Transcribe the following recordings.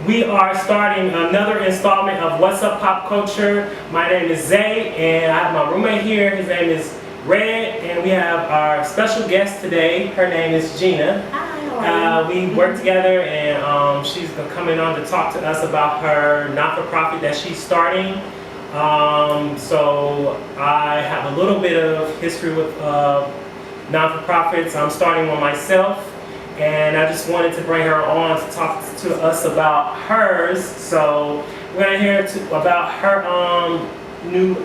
We are starting another installment of What's Up Pop Culture. My name is Zay, and I have my roommate here. His name is Red, and we have our special guest today. Her name is Jeena. Hi, how are you? We work together, and she's coming on to talk to us about her not-for-profit that she's starting. So I have a little bit of history with non-for-profits. I'm starting one myself. And I just wanted to bring her on to talk to us about hers. So we're gonna hear about her new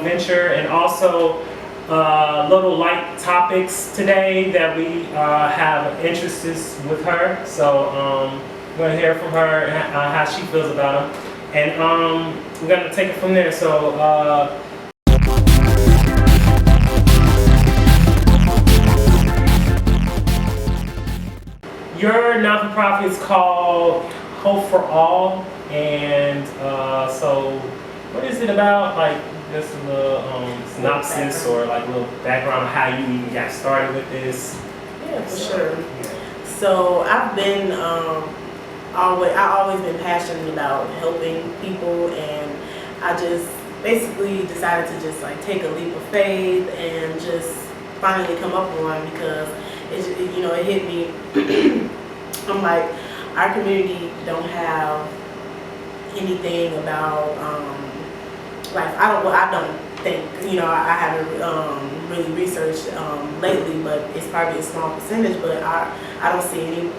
venture, and also little light topics today that we have interests with her. So we're gonna hear from her how she feels about them, and we're gonna take it from there. So. Your non-for-profit is called Hope for All, and so what is it about? Like, just a little synopsis or like a little background of how you even got started with this. Yeah, for sure. Yeah. So I've been I've always been passionate about helping people, and I just basically decided to just like take a leap of faith and just finally come up with one, because it hit me. I'm like, our community don't have anything about like I don't think, I haven't really researched lately, but it's probably a small percentage. But I don't see any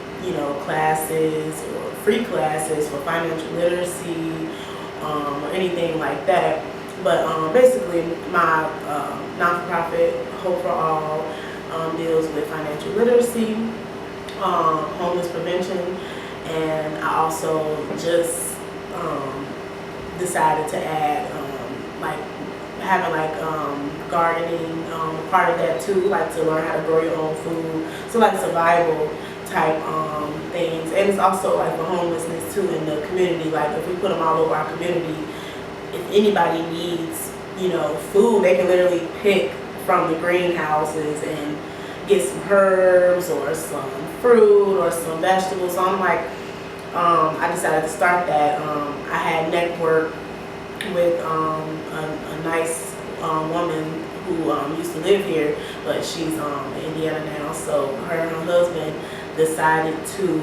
classes or free classes for financial literacy or anything like that. But basically, my non-for-profit Hope for All deals with financial literacy, homeless prevention, and I also just decided to add like having gardening part of that too, like to learn how to grow your own food, so like survival type things. And it's also like for homelessness too in the community. Like if we put them all over our community, if anybody needs food, they can literally pick from the greenhouses and get some herbs or some fruit or some vegetables. So I'm like, I decided to start that. I had networked with a nice woman who used to live here, but she's in Indiana now. So her and her husband decided to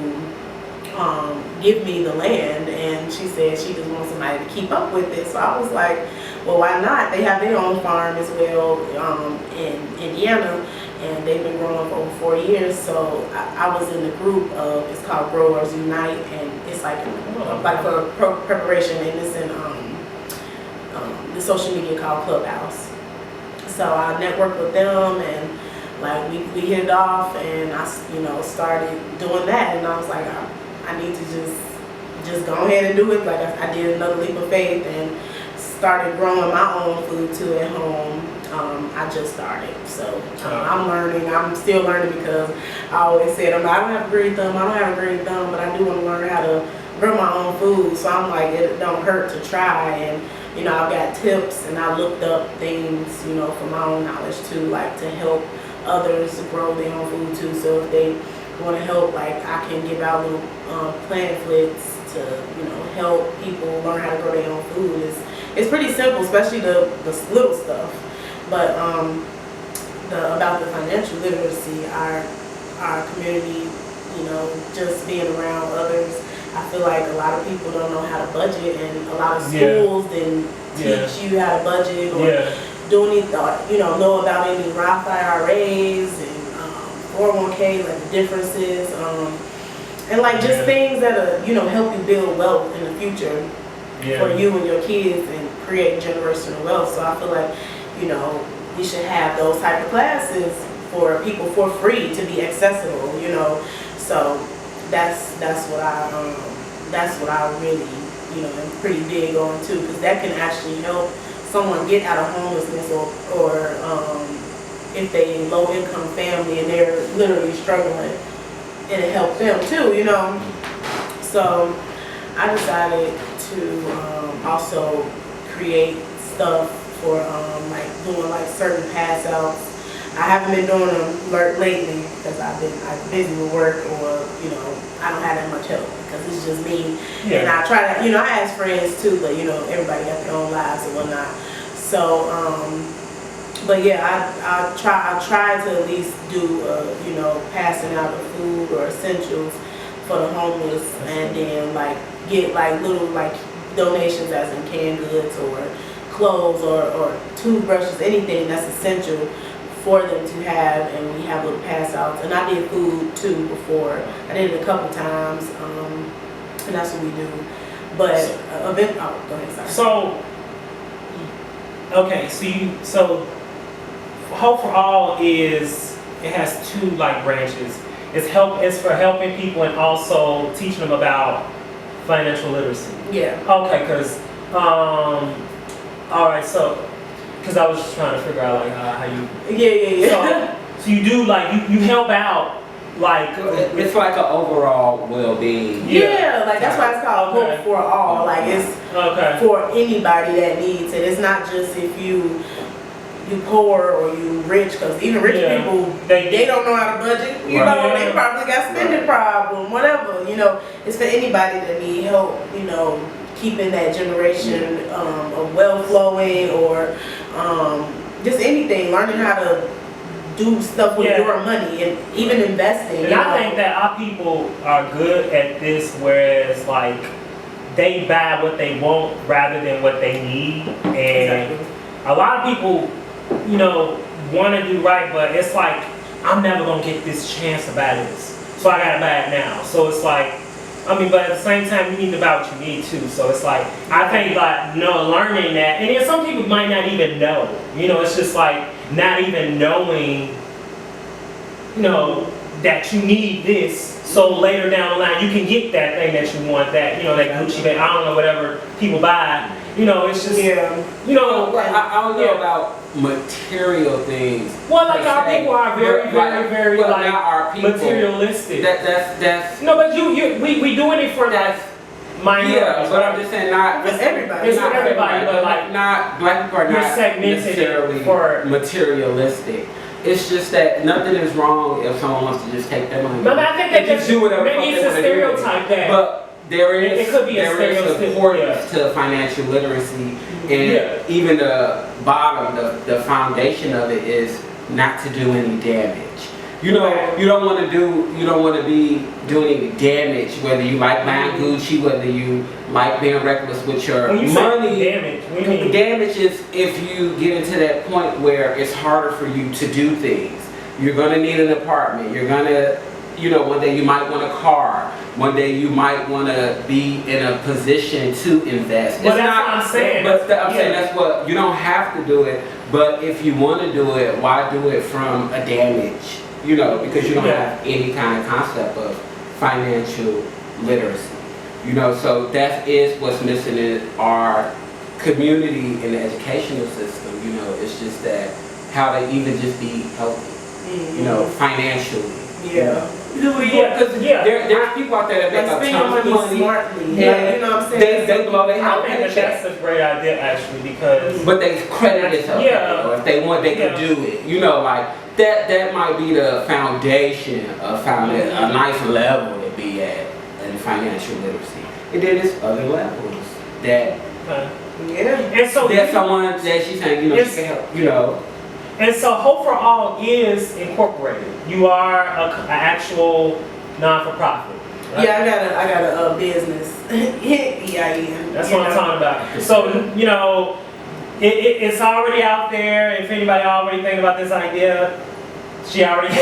give me the land, and she said she just wants somebody to keep up with it. So I was like, well, why not? They have their own farm as well in Indiana, and they've been growing for over 4 years. So I was in the group of, it's called Growers Unite, and it's like for preparation, and it's in the social media called Clubhouse. So I networked with them, and like we hit it off, and I started doing that, and I was like, I need to just go ahead and do it. Like I did another leap of faith and started growing my own food too at home. I just started, so I'm learning. I'm still learning, because I always said I don't have a green thumb. I don't have a green thumb, but I do want to learn how to grow my own food. So I'm like, it don't hurt to try. And I've got tips, and I looked up things for my own knowledge too, like to help others grow their own food too. So if they want to help, like I can give out little pamphlets to help people learn how to grow their own food. It's pretty simple, especially the little stuff. But about the financial literacy, our community, just being around others, I feel like a lot of people don't know how to budget, and a lot of schools didn't teach you how to budget or do any know about any Roth IRAs and 401k, like the differences, and like just things that help you build wealth in the future for you and your kids and create generational wealth. So I feel like we should have those type of classes for people for free, to be accessible. So that's what I really am pretty big on too, because that can actually help someone get out of homelessness, or if they low income family and they're literally struggling, it'll help them too. So I decided to also create stuff for like doing like certain pass outs. I haven't been doing them lately because I've been busy with work or you know, I don't have that much help because it's just me. Yeah. And I try to, you know, I ask friends too, but you know, everybody got their own lives and whatnot. So, but yeah, I try to at least do, you know, passing out the food or essentials for the homeless, and then like get like little like donations as in canned goods or clothes or toothbrushes, anything that's essential for them to have, and we have little pass outs. And I did food too before. I did it a couple times, and that's what we do. But go ahead, sorry. So, okay, so Hope for All it has two like branches. It's for helping people and also teaching them about financial literacy. Yeah. Okay, because all right, so because I was just trying to figure out like how you. Yeah. So you do like you help out like it's like an overall well-being. Yeah, like that's why it's called Hope for All. Like it's for anybody that needs it. It's not just if you poor or you rich, because even rich people they don't know how to budget. You know, they probably got spending problem, whatever. You know, it's for anybody that need help. You know, keeping that generation of wealth flowing, or just anything, learning how to do stuff with your money and even investing. And I think that our people are good at this, whereas like they buy what they want rather than what they need, and a lot of people, you know, want to do right, but it's like, I'm never gonna get this chance to buy this, so I gotta buy it now. So it's like, I mean, but at the same time, you need to buy what you need too. So it's like, I think like, learning that, and then some people might not even know. You know, it's just like not even knowing, you know, that you need this. So later down the line, you can get that thing that you want, that, you know, that Gucci bag, I don't know, whatever people buy. You know, it's just, you know. I don't know about material things. Well, like our people are very like our people, materialistic. That's no, but we doing it for that minorities. Yeah, but I'm just saying not it's everybody. It's not everybody, but like not black people are not necessarily materialistic. It's just that nothing is wrong if someone wants to just take their money. No, I think they just do whatever. Maybe it's a stereotype that. But there is it could be importance to financial literacy, and even the bottom, the foundation of it is not to do any damage. You know, you don't want to be doing any damage, whether you like buying Gucci, whether you like being reckless with your when you money. Say damage, what do you mean? Damage is if you get into that point where it's harder for you to do things. You're gonna need an apartment. You're gonna, you know, one day you might want a car. One day you might want to be in a position to invest. Well, that's what I'm saying. But I'm saying that's what, you don't have to do it, but if you want to do it, why do it from a damage? You know, because you don't have any kind of concept of financial literacy. You know, so that is what's missing in our community in the educational system. You know, it's just that how to even just be healthy, you know, financially. Because there's people out there that make a ton of money smartly. Yeah, you know what I'm saying? They blow their I think that's a great idea actually, because but they credit themselves. Yeah. If they want, they can do it. You know, like that might be the foundation of finding a nice level to be at in financial literacy. And then there's other levels that and so there's someone that she's saying, you know, she can help, you know. And so Hope for All is incorporated. You are an actual non-for-profit. Right? Yeah, I got a business. EIN. That's what I'm talking about. So, you know, it's already out there. If anybody already think about this idea, she already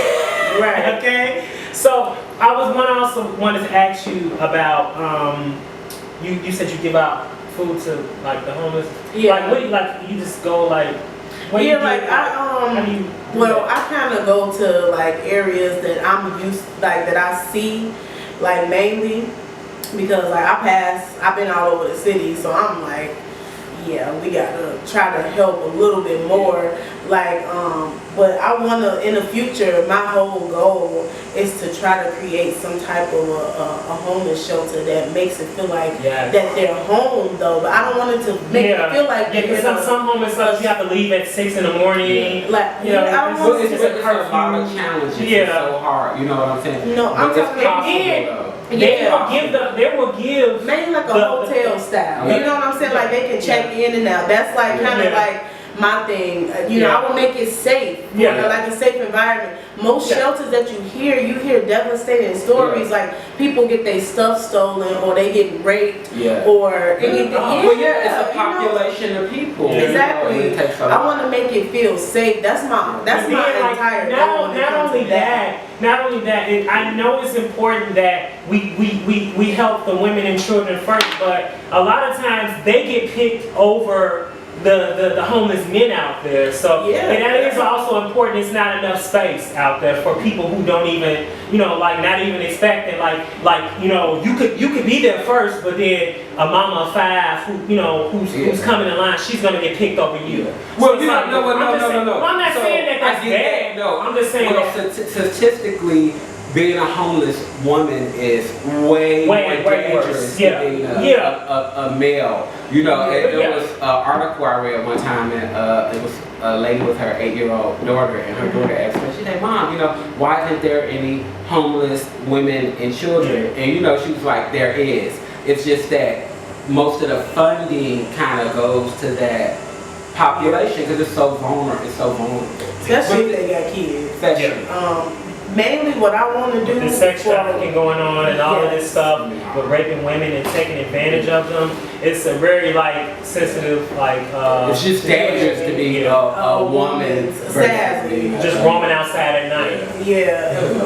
right. Okay. So I also wanted to ask you about you said you give out food to like the homeless. Yeah. Like what do you like? You just go like. What I kind of go to like areas that I'm used, like that I see, like mainly because like I've been all over the city, so I'm like, yeah, we gotta try to help a little bit more. Like But I want to, in the future, my whole goal is to try to create some type of a homeless shelter that makes it feel like that they're home, though. But I don't want it to make it feel like because some homeless stuff you have to leave at 6 in the morning. Like, you know, I don't want it's a lot of challenges. It's so hard. You know what I'm saying? No, I'm talking about. They will give maybe like a hotel style. You know what I'm saying? Like they can check in and out. That's like kind of like my thing. You know, I will make it safe. You know, like a safe environment. Most shelters that you hear devastating stories. Like people get their stuff stolen or they get raped or anything. It's a population of people. Exactly. I want to make it feel safe. That's my entire goal. Not only that, I know it's important that we help the women and children first, but a lot of times they get picked over the homeless men out there. So and that is also important. It's not enough space out there for people who don't even, like not even expecting, like you could be there first, but then a mama of 5 who's coming in line, she's gonna get picked over you. Well, so no. I'm not saying that that's bad. No, I'm just saying that statistically, being a homeless woman is way more dangerous than being a male. You know, there was an article I read one time, and it was a lady with her 8-year-old daughter, and her daughter asked her, she said, "Mom, why isn't there any homeless women and children?" And she was like, "There is. It's just that most of the funding kind of goes to that population because it's so vulnerable. Especially if they got kids. Mainly what I want to do the sex trafficking going on and all of this stuff with raping women and taking advantage of them. It's a very sensitive it's just dangerous to be a woman. Sadly, just roaming outside at night.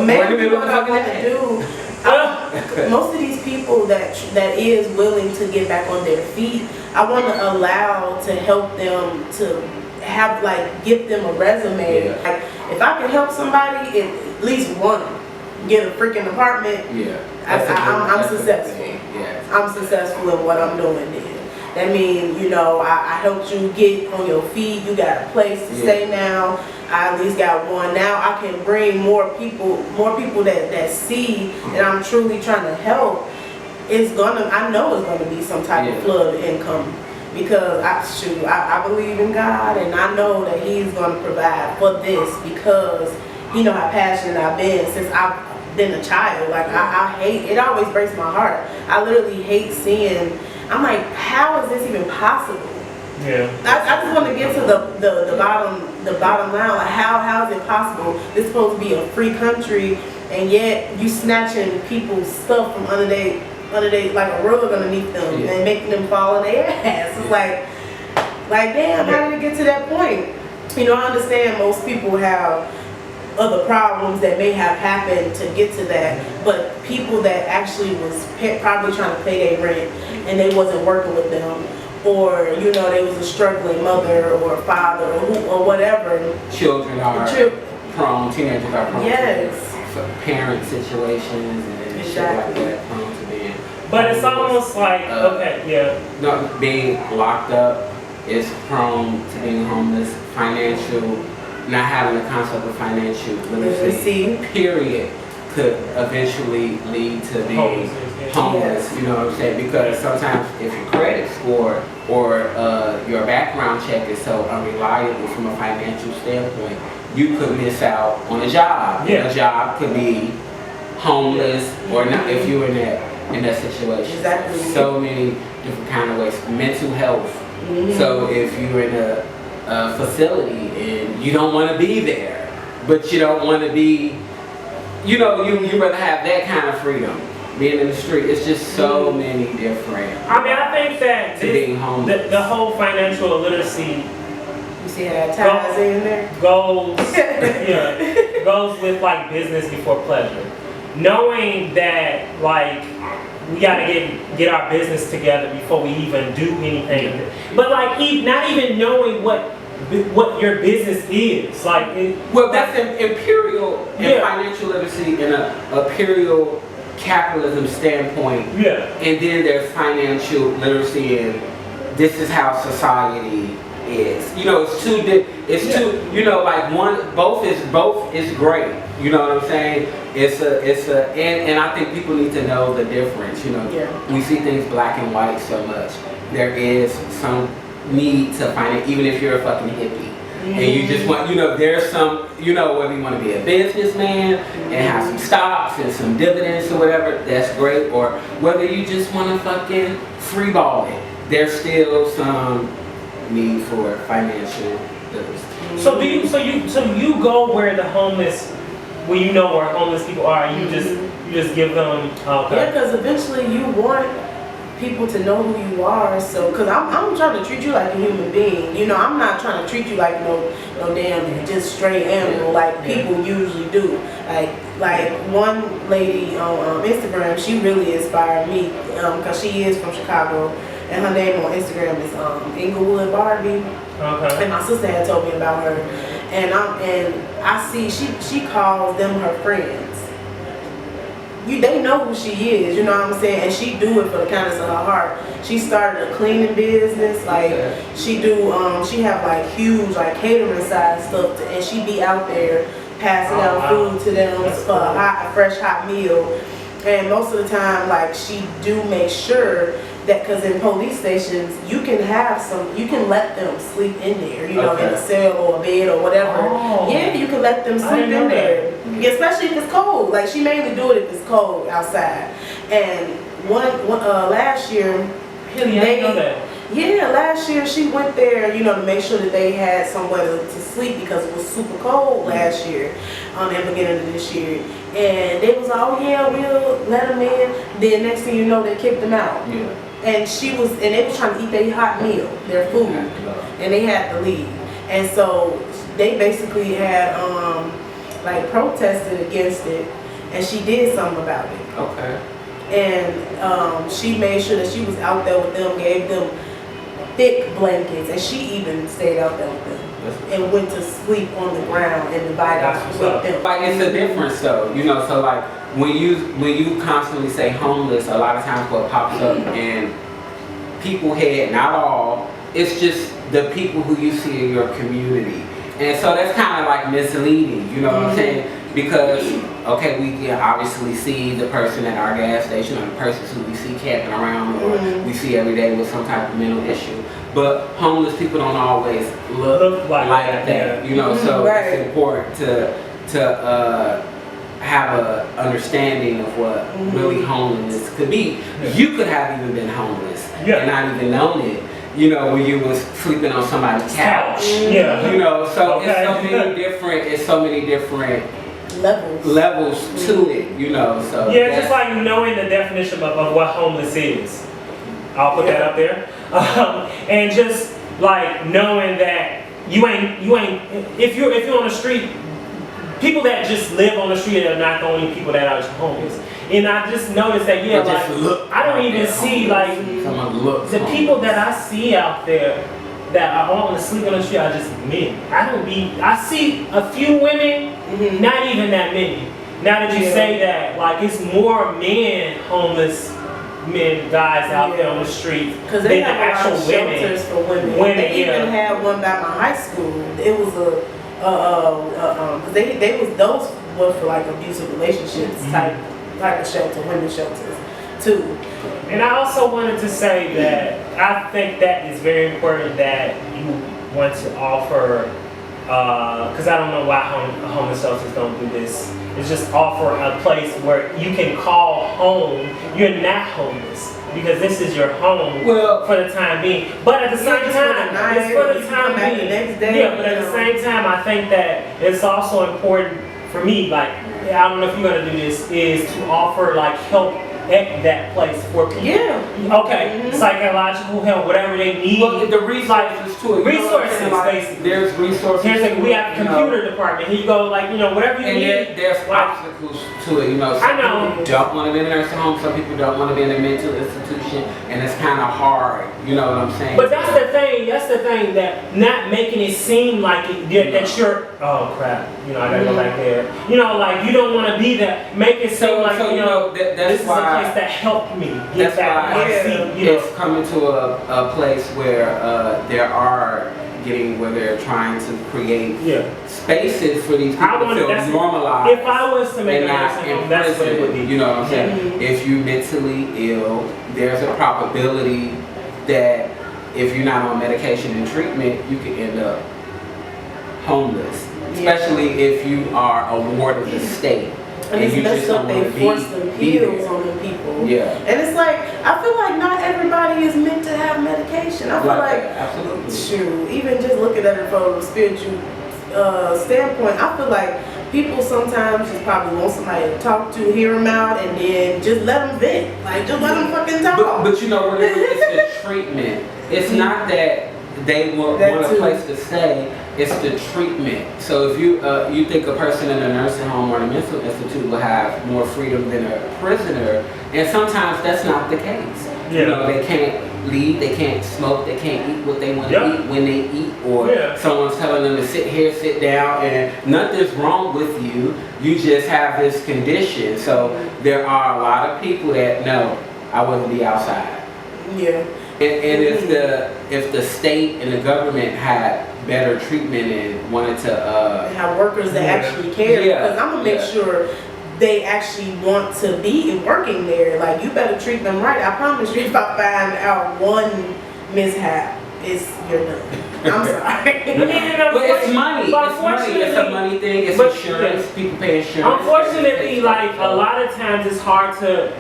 Maybe what I want to do. Most of these people that is willing to get back on their feet, I want to allow to help them to have give them a resume. Like if I can help somebody, at least one get a freaking apartment. I'm successful. I'm successful in what I'm doing then. That means I helped you get on your feet. You got a place to stay now. I at least got one. Now I can bring more people that see that I'm truly trying to help. I know it's gonna be some type of flood of income. Because I believe in God and I know that He's going to provide for this because He know how passionate I've been since I've been a child. Like I hate, it always breaks my heart. I literally hate seeing, I'm like, how is this even possible? I just want to get to the bottom line. Like how is it possible? This is supposed to be a free country and yet you snatching people's stuff from under their like a rug underneath them and making them fall on their ass. It's like damn, how did it get to that point? I understand most people have other problems that may have happened to get to that, but people that actually was probably trying to pay their rent and they wasn't working with them, or they was a struggling mother or father or whatever. Children are prone, teenagers are prone to parent situations and shit like that, prone to being. But it's almost like no, being locked up is prone to being homeless, not having the concept of financial literacy, period, could eventually lead to being homeless. You know what I'm saying? Because sometimes if your credit score or your background check is so unreliable from a financial standpoint, you could miss out on a job. A job could be homeless or not if you're in that situation. Exactly. So many different kind of ways. Mental health. So if you're in a facility and you don't want to be there, but you don't want to be, you rather have that kind of freedom. Being in the street, it's just so many different. I think that being homeless. The whole financial literacy. You see how that ties in there? Goes with business before pleasure. Knowing that we gotta get our business together before we even do anything. But not even knowing what your business is. That's an imperial and financial literacy in a imperial capitalism standpoint. And then there's financial literacy and this is how society is. You know, it's two, you know, like both is great. You know what I'm saying? And I think people need to know the difference. You know, we see things black and white so much. There is some need to find it, even if you're a fucking hippie. And you just want, you know, there's some, you know, whether you want to be a businessman and have some stocks and some dividends or whatever, that's great. Or whether you just want to fucking freeball it, there's still some need for financial literacy. So you go where the homeless, where you know where homeless people are, and you just give them. Okay. Yeah, because eventually you want people to know who you are. So, because I'm trying to treat you like a human being. You know, I'm not trying to treat you like no damn just straight animal like people usually do. Like one lady on Instagram, she really inspired me because she is from Chicago. And her name on Instagram is Inglewood Barbie. Okay. And my sister had told me about her. And I see she calls them her friends. They know who she is, you know what I'm saying? And she do it for the kindness of her heart. She started a cleaning business, like she have like huge like catering side stuff, and she be out there passing out food to them for a fresh hot meal. And most of the time, like she do make sure that, because in police stations, you can let them sleep in there, you know, in a cell or a bed or whatever. Yeah, you can let them sleep in there, especially if it's cold. Like she mainly do it if it's cold outside. And last year, last year she went there, you know, to make sure that they had somewhere to sleep because it was super cold last year, and beginning of this year. And they was like, oh yeah, we'll let them in. Then next thing you know, they kicked them out. Yeah. And they was trying to eat their hot meal, their food, and they had to leave. And so they basically had like protested against it, and she did something about it. Okay. And she made sure that she was out there with them, gave them thick blankets, and she even stayed out there with them and went to sleep on the ground and divided with them. Like it's a difference though, you know. So like when you constantly say homeless, a lot of times what pops up in people's head, not all, it's just the people who you see in your community, and so that's kind of like misleading. You know what I'm saying? Because, okay, we can obviously see the person at our gas station or the person who we see camping around or we see every day with some type of mental issue. But homeless people don't always look like that, you know, so it's important to have a understanding of what really homelessness could be. You could have even been homeless and not even known it. You know, when you was sleeping on somebody's couch. You know, so it's so many different levels to it, you know. So just like knowing the definition of what homeless is. I'll put that up there. And just like knowing that you ain't if you're on the street, people that just live on the street are not the only people that are homeless. And I just noticed that I don't even see like the people that I see out there that are on sleep on the street are just men. I see a few women, not even that many. Now that you say that, like it's more guys out there on the street because they have a lot of shelters for women. They even had one by my high school. It was because those were for like abusive relationships type of shelter, women's shelters too. And I also wanted to say that I think that is very important that you want to offer, because I don't know why homeless shelters don't do this. It's just offer a place where you can call home. You're not homeless because this is your home for the time being. But at the same time, it's for the time being. But at the same time, I think that it's also important for me, like, I don't know if you're going to do this, is to offer like help at that place for people. Psychological help, whatever they need. Well, the resources to it. Resources, basically. There's resources. We have a computer department. Here you go, like, whatever you need. There's obstacles to it, Some people don't want to be in a nursing home. Some people don't want to be in a mental institution, and it's kind of hard. You know what I'm saying? But that's the thing. That's the thing, that not making it seem like that you're. Oh crap! I gotta go back there. Like you don't want to be that. Make it seem like that's this is why. A place that helped me get that's back why on my feet. It's coming to a place where there are getting where they're trying to create Yeah. spaces for these people to feel normalized. If I was to make and a not nursing in home, that's what it would be. prison. You know what I'm saying? If you're mentally ill, there's a probability that if you're not on medication and treatment, you could end up homeless. Especially if you are a ward of the state. And it's you messed just up, don't they wanna force them be pills there. on the people. Yeah. And it's like, I feel like not everybody is meant to have medication. I feel like, absolutely. shoot, even just looking at it from a spiritual standpoint, I feel like people sometimes just probably want somebody to talk to, hear them out, and then just let them vent. Like, just let them fucking talk. But you know what it is? It's the treatment. It's not that they want a place to stay. It's the treatment. So if you think a person in a nursing home or a mental institute will have more freedom than a prisoner, and sometimes that's not the case. Yeah. You know, they can't leave, they can't smoke, they can't eat what they want to eat when they eat, or someone's telling them to sit here, sit down, and nothing's wrong with you. You just have this condition. So there are a lot of people that know I wouldn't be outside. Yeah. And if the state and the government had better treatment and wanted to have workers that actually care, because I'm gonna make sure they actually want to be working there. Like, you better treat them right. I promise you, if I find out one mishap, you're done. I'm sorry. But it's money. But it's money. It's a money thing. It's insurance. People pay insurance. Unfortunately, like a lot of times, it's hard to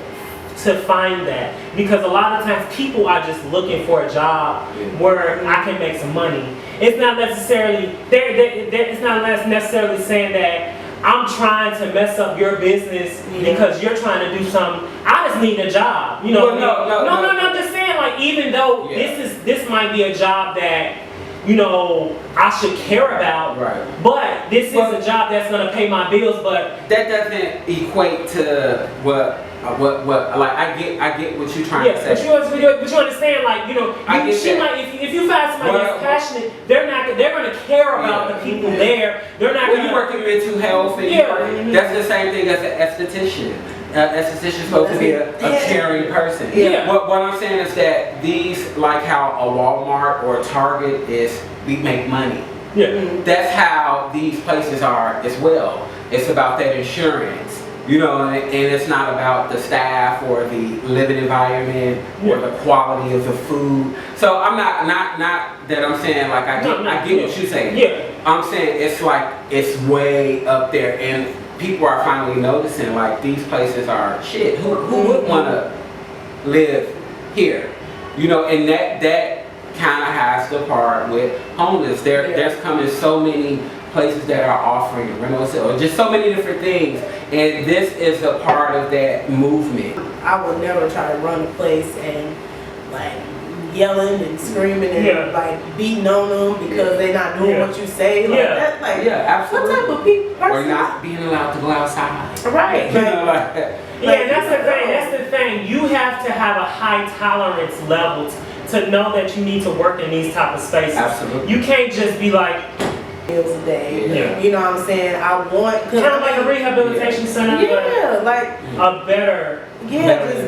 find that, because a lot of times people are just looking for a job where I can make some money. It's not necessarily it's not necessarily saying that I'm trying to mess up your business because you're trying to do something. I just need a job. You know? Well, no. I'm just saying, like, even though this might be a job that, you know, I should care about, but this is a job that's gonna pay my bills. But that doesn't equate to what like I get what you're trying to say. But you understand, like, you know, she might, if you find somebody that's passionate, they're gonna care about the people there. They're not. Well, you work in mental health, and that's the same thing as an esthetician. Esthetician is supposed to be a caring person. What I'm saying is that these, like how a Walmart or a Target is, we make money. That's how these places are as well. It's about that insurance. You know, and it's not about the staff or the living environment or the quality of the food. So I'm not that I'm saying, like, I get what you're saying. I'm saying it's like it's way up there, and people are finally noticing, like, these places are shit. Who would want to live here? You know, and that kind of has to part with homeless. There's coming so many places that are offering rental or just so many different things, and this is a part of that movement. I would never try to run a place and, like, yelling and screaming and like beating on them because they're not doing what you say. Like that, like, absolutely. What type of people? Or not being allowed to go outside. Right. You know, like, that's the thing. That's the thing. You have to have a high tolerance level to know that you need to work in these type of spaces. Absolutely. You can't just be like, meals a day. You know what I'm saying? I want kind of like a rehabilitation center. Like a better. Just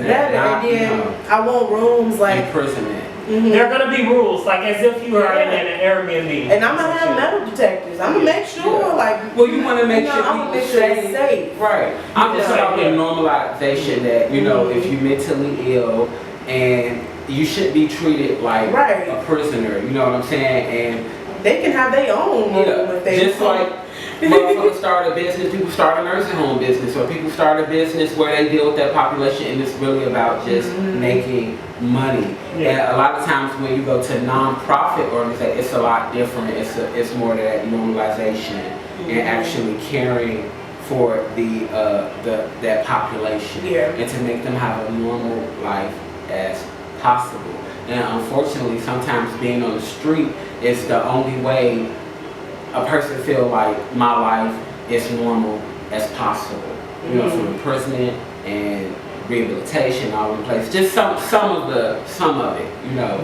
better. And then I want rooms like imprisonment. There are gonna be rules, like as if you are in an Airbnb. And I'm gonna have metal detectors. I'm gonna make sure, like, well, you want to make sure I'm people it's safe. Right. I'm just about the normalization that, you know, if you're mentally ill and you should be treated like a prisoner. You know what I'm saying? And they can have their own room if they just like motherfuckers start a business, people start a nursing home business, or people start a business where they deal with that population, and it's really about just making money. And a lot of times when you go to non-profit organizations, it's a lot different. It's more that normalization and actually caring for that population and to make them have a normal life as possible. And unfortunately, sometimes being on the street is the only way a person feel like my life is normal as possible. You know, from imprisonment and rehabilitation, all in place. Just some of it. You know.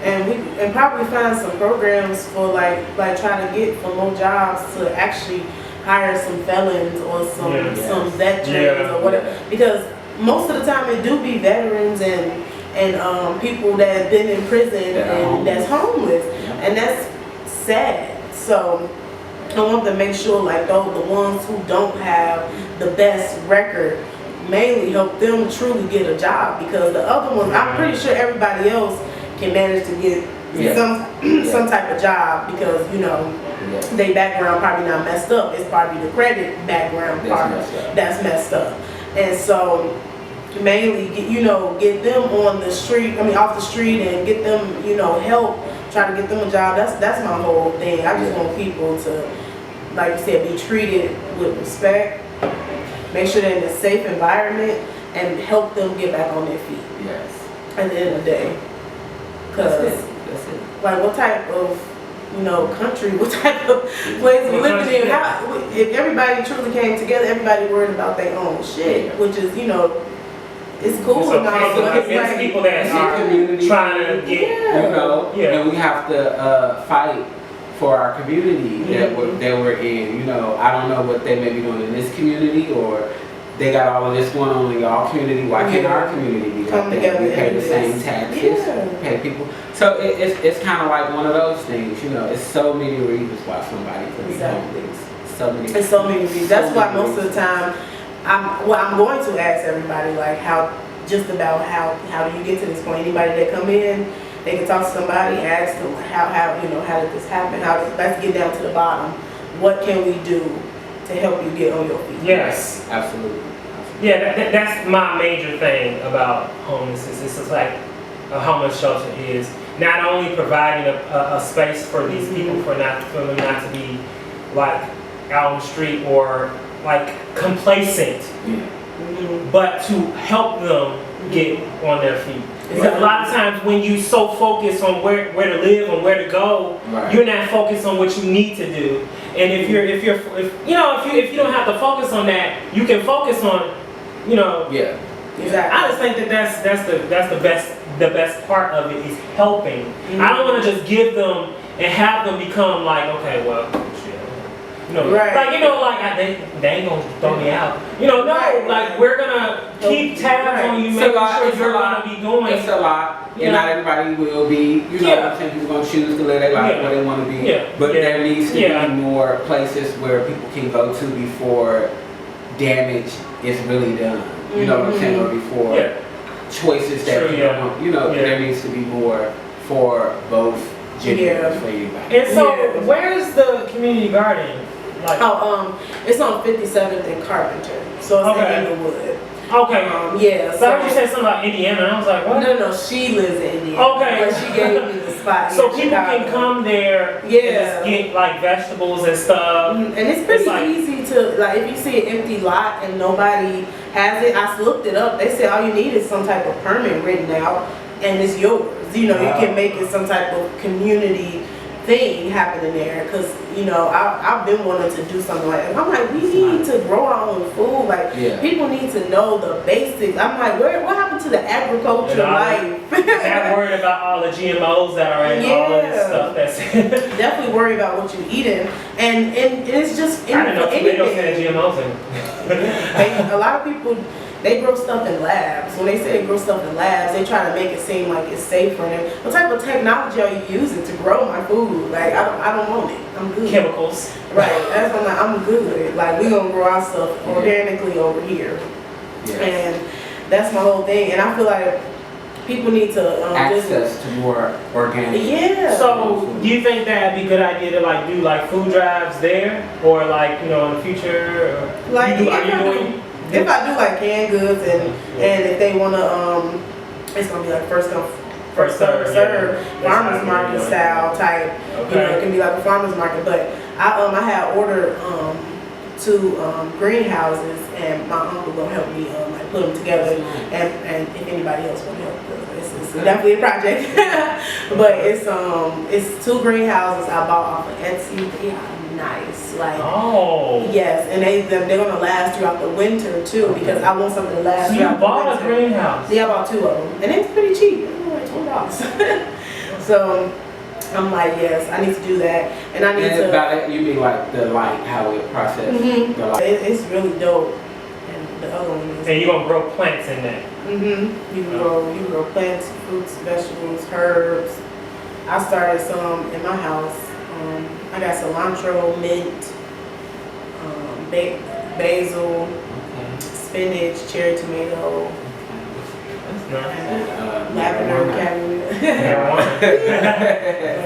And probably find some programs for like trying to get for more jobs to actually hire some felons or some veterans or whatever, because most of the time it do be veterans and and people that have been in prison and that's homeless, and that's sad. So I want to make sure like the ones who don't have the best record, mainly help them truly get a job, because the other ones, I'm pretty sure everybody else can manage to get some type of job, because their background probably not messed up. It's probably the credit background part that's messed up. And so mainly get them on the street, off the street, and get them help, try to get them a job. That's my whole thing. I just want people to, like you said, be treated with respect, make sure they're in a safe environment, and help them get back on their feet. Yes. At the end of the day. Because, that's it. like, what type of, country, what type of place we living in? If everybody truly came together, everybody worried about their own shit, which is, it's cool. So it's people that are trying to get, and we have to fight for our community that we're in. I don't know what they may be doing in this community, or they got all of this going on in y'all community. Why can't our community be like that? We pay the same taxes, pay people. So it's kind of like one of those things, it's so many reasons why somebody could be homeless. It's so many reasons. That's why most of the time, I'm going to ask everybody, like, how do you get to this point? Anybody that come in, they can talk to somebody, ask them how did this happen? Let's get down to the bottom. What can we do to help you get on your feet? Yes, absolutely. Yeah, that's my major thing about homelessness. It's just like a homeless shelter is not only providing a space for these people for them not to be like out on the street or like complacent, but to help them get on their feet. Because a lot of times when you so focus on where to live and where to go, you're not focused on what you need to do. And if you don't have to focus on that, you can focus on, Exactly. I just think that's the best part of it is helping. I don't want to just give them and have them become like, okay, well, they ain't gonna throw me out. Like we're gonna keep tabs on you, making sure you're gonna be doing. It's a lot, and not everybody will be. Some people gonna choose to live their life where they want to be. But there needs to be more places where people can go to before damage is really done. You know what I'm saying? Or before choices that people want. There needs to be more for both genders for you guys. And so, where's the community garden? Like, it's on 57th and Carpenter, so it's in Inglewood. Okay. So I heard you say something about Indiana, and I was like, what? No, she lives in Indiana. Okay. But she gave me the spot. So people can come there and just get like vegetables and stuff. And it's pretty easy to, like, if you see an empty lot and nobody has it, I looked it up. They said all you need is some type of permit written out, and it's yours. You can make it some type of community thing happening there, because I've been wanting to do something like that. I'm like, we need to grow our own food. Like people need to know the basics. I'm like, what happened to the agriculture life? Not worried about all the GMOs that are in all of this stuff. That's definitely worry about what you eating, and it's just I didn't know tomatoes had GMOs in. A lot of people, they grow stuff in labs. When they say they grow stuff in labs, they try to make it seem like it's safer. And what type of technology are you using to grow my food? Like, I don't want it. I'm good. Chemicals. Right. That's what I'm good. Like, we're going to grow our stuff organically over here. And that's my whole thing. And I feel like people need to access to more organic. So do you think that'd be a good idea to like do like food drives there, or like in the future? Or like, if I do like canned goods and if they wanna it's gonna be like first come first serve farmers market style type. It can be like a farmers market. But I had ordered 2 greenhouses, and my uncle gonna help me like put them together, and if anybody else wanna help, it's definitely a project. But it's 2 greenhouses I bought off of Etsy. They are nice, like yes, and they're gonna last throughout the winter too, because I want something to last. So you bought a greenhouse? Yeah, I bought 2 of them, and it's pretty cheap. Like $20. So I'm like, yes, I need to do that, and I need to. About it, you mean like the light, how it processes the light? It's really dope, and the other one is. And you gonna grow plants in that? You can grow plants, fruits, vegetables, herbs. I started some in my house. I got cilantro, mint, basil, spinach, cherry tomato, lavender,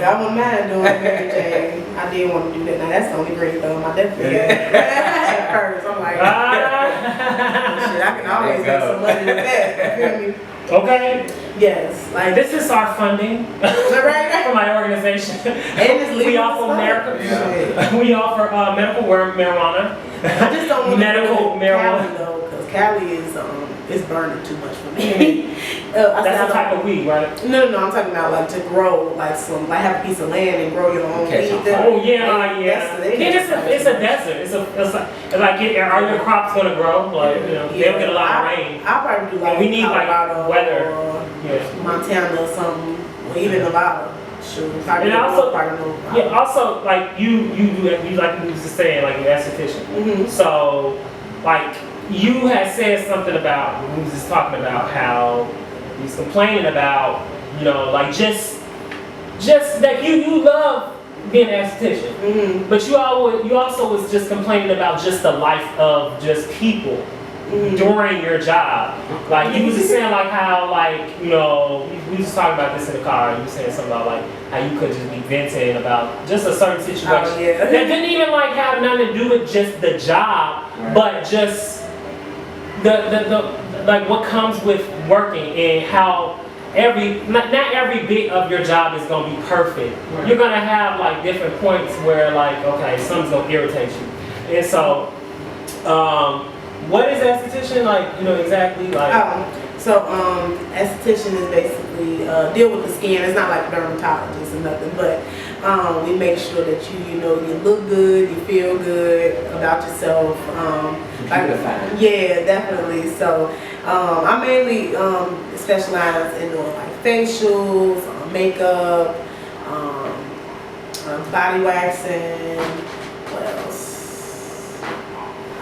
I wouldn't mind doing Mary Jane. I did want to do that. Now that's the only green thumb I definitely had first. I'm like, shit, I can always make some money with that. You feel me? Okay. Yes, like This is our funding for my organization. And it's legal. We offer we offer medical marijuana. I just don't want medical to do marijuana. Cali though, because Cali is burning too much for me. That's a type of weed, right? No, I'm talking about like to grow like have a piece of land and grow your own weed. Oh yeah. It's a desert. It's like, are your crops gonna grow? Like they don't get a lot of rain. I'll probably do like we need Colorado like weather. Montana or something, or even Nevada. Sure. And also like you like you was just saying, like you're esthetician. So like you had said something about, we was just talking about how you was complaining about, like just that you love being an esthetician, but you also was just complaining about just the life of just people during your job. Like you was just saying like how we was talking about this in the car. You were saying something about like how you could just be venting about just a certain situation that didn't even like have nothing to do with just the job, but just the like what comes with working and how not every bit of your job is gonna be perfect. You're gonna have like different points where like, okay, something's gonna irritate you. And so what is esthetician, like, exactly like? Esthetician is basically deal with the skin. It's not like dermatologist or nothing, but we make sure that you look good, you feel good about yourself. Yeah, definitely. So I mainly specialize in doing like facials, makeup, body waxing. What else?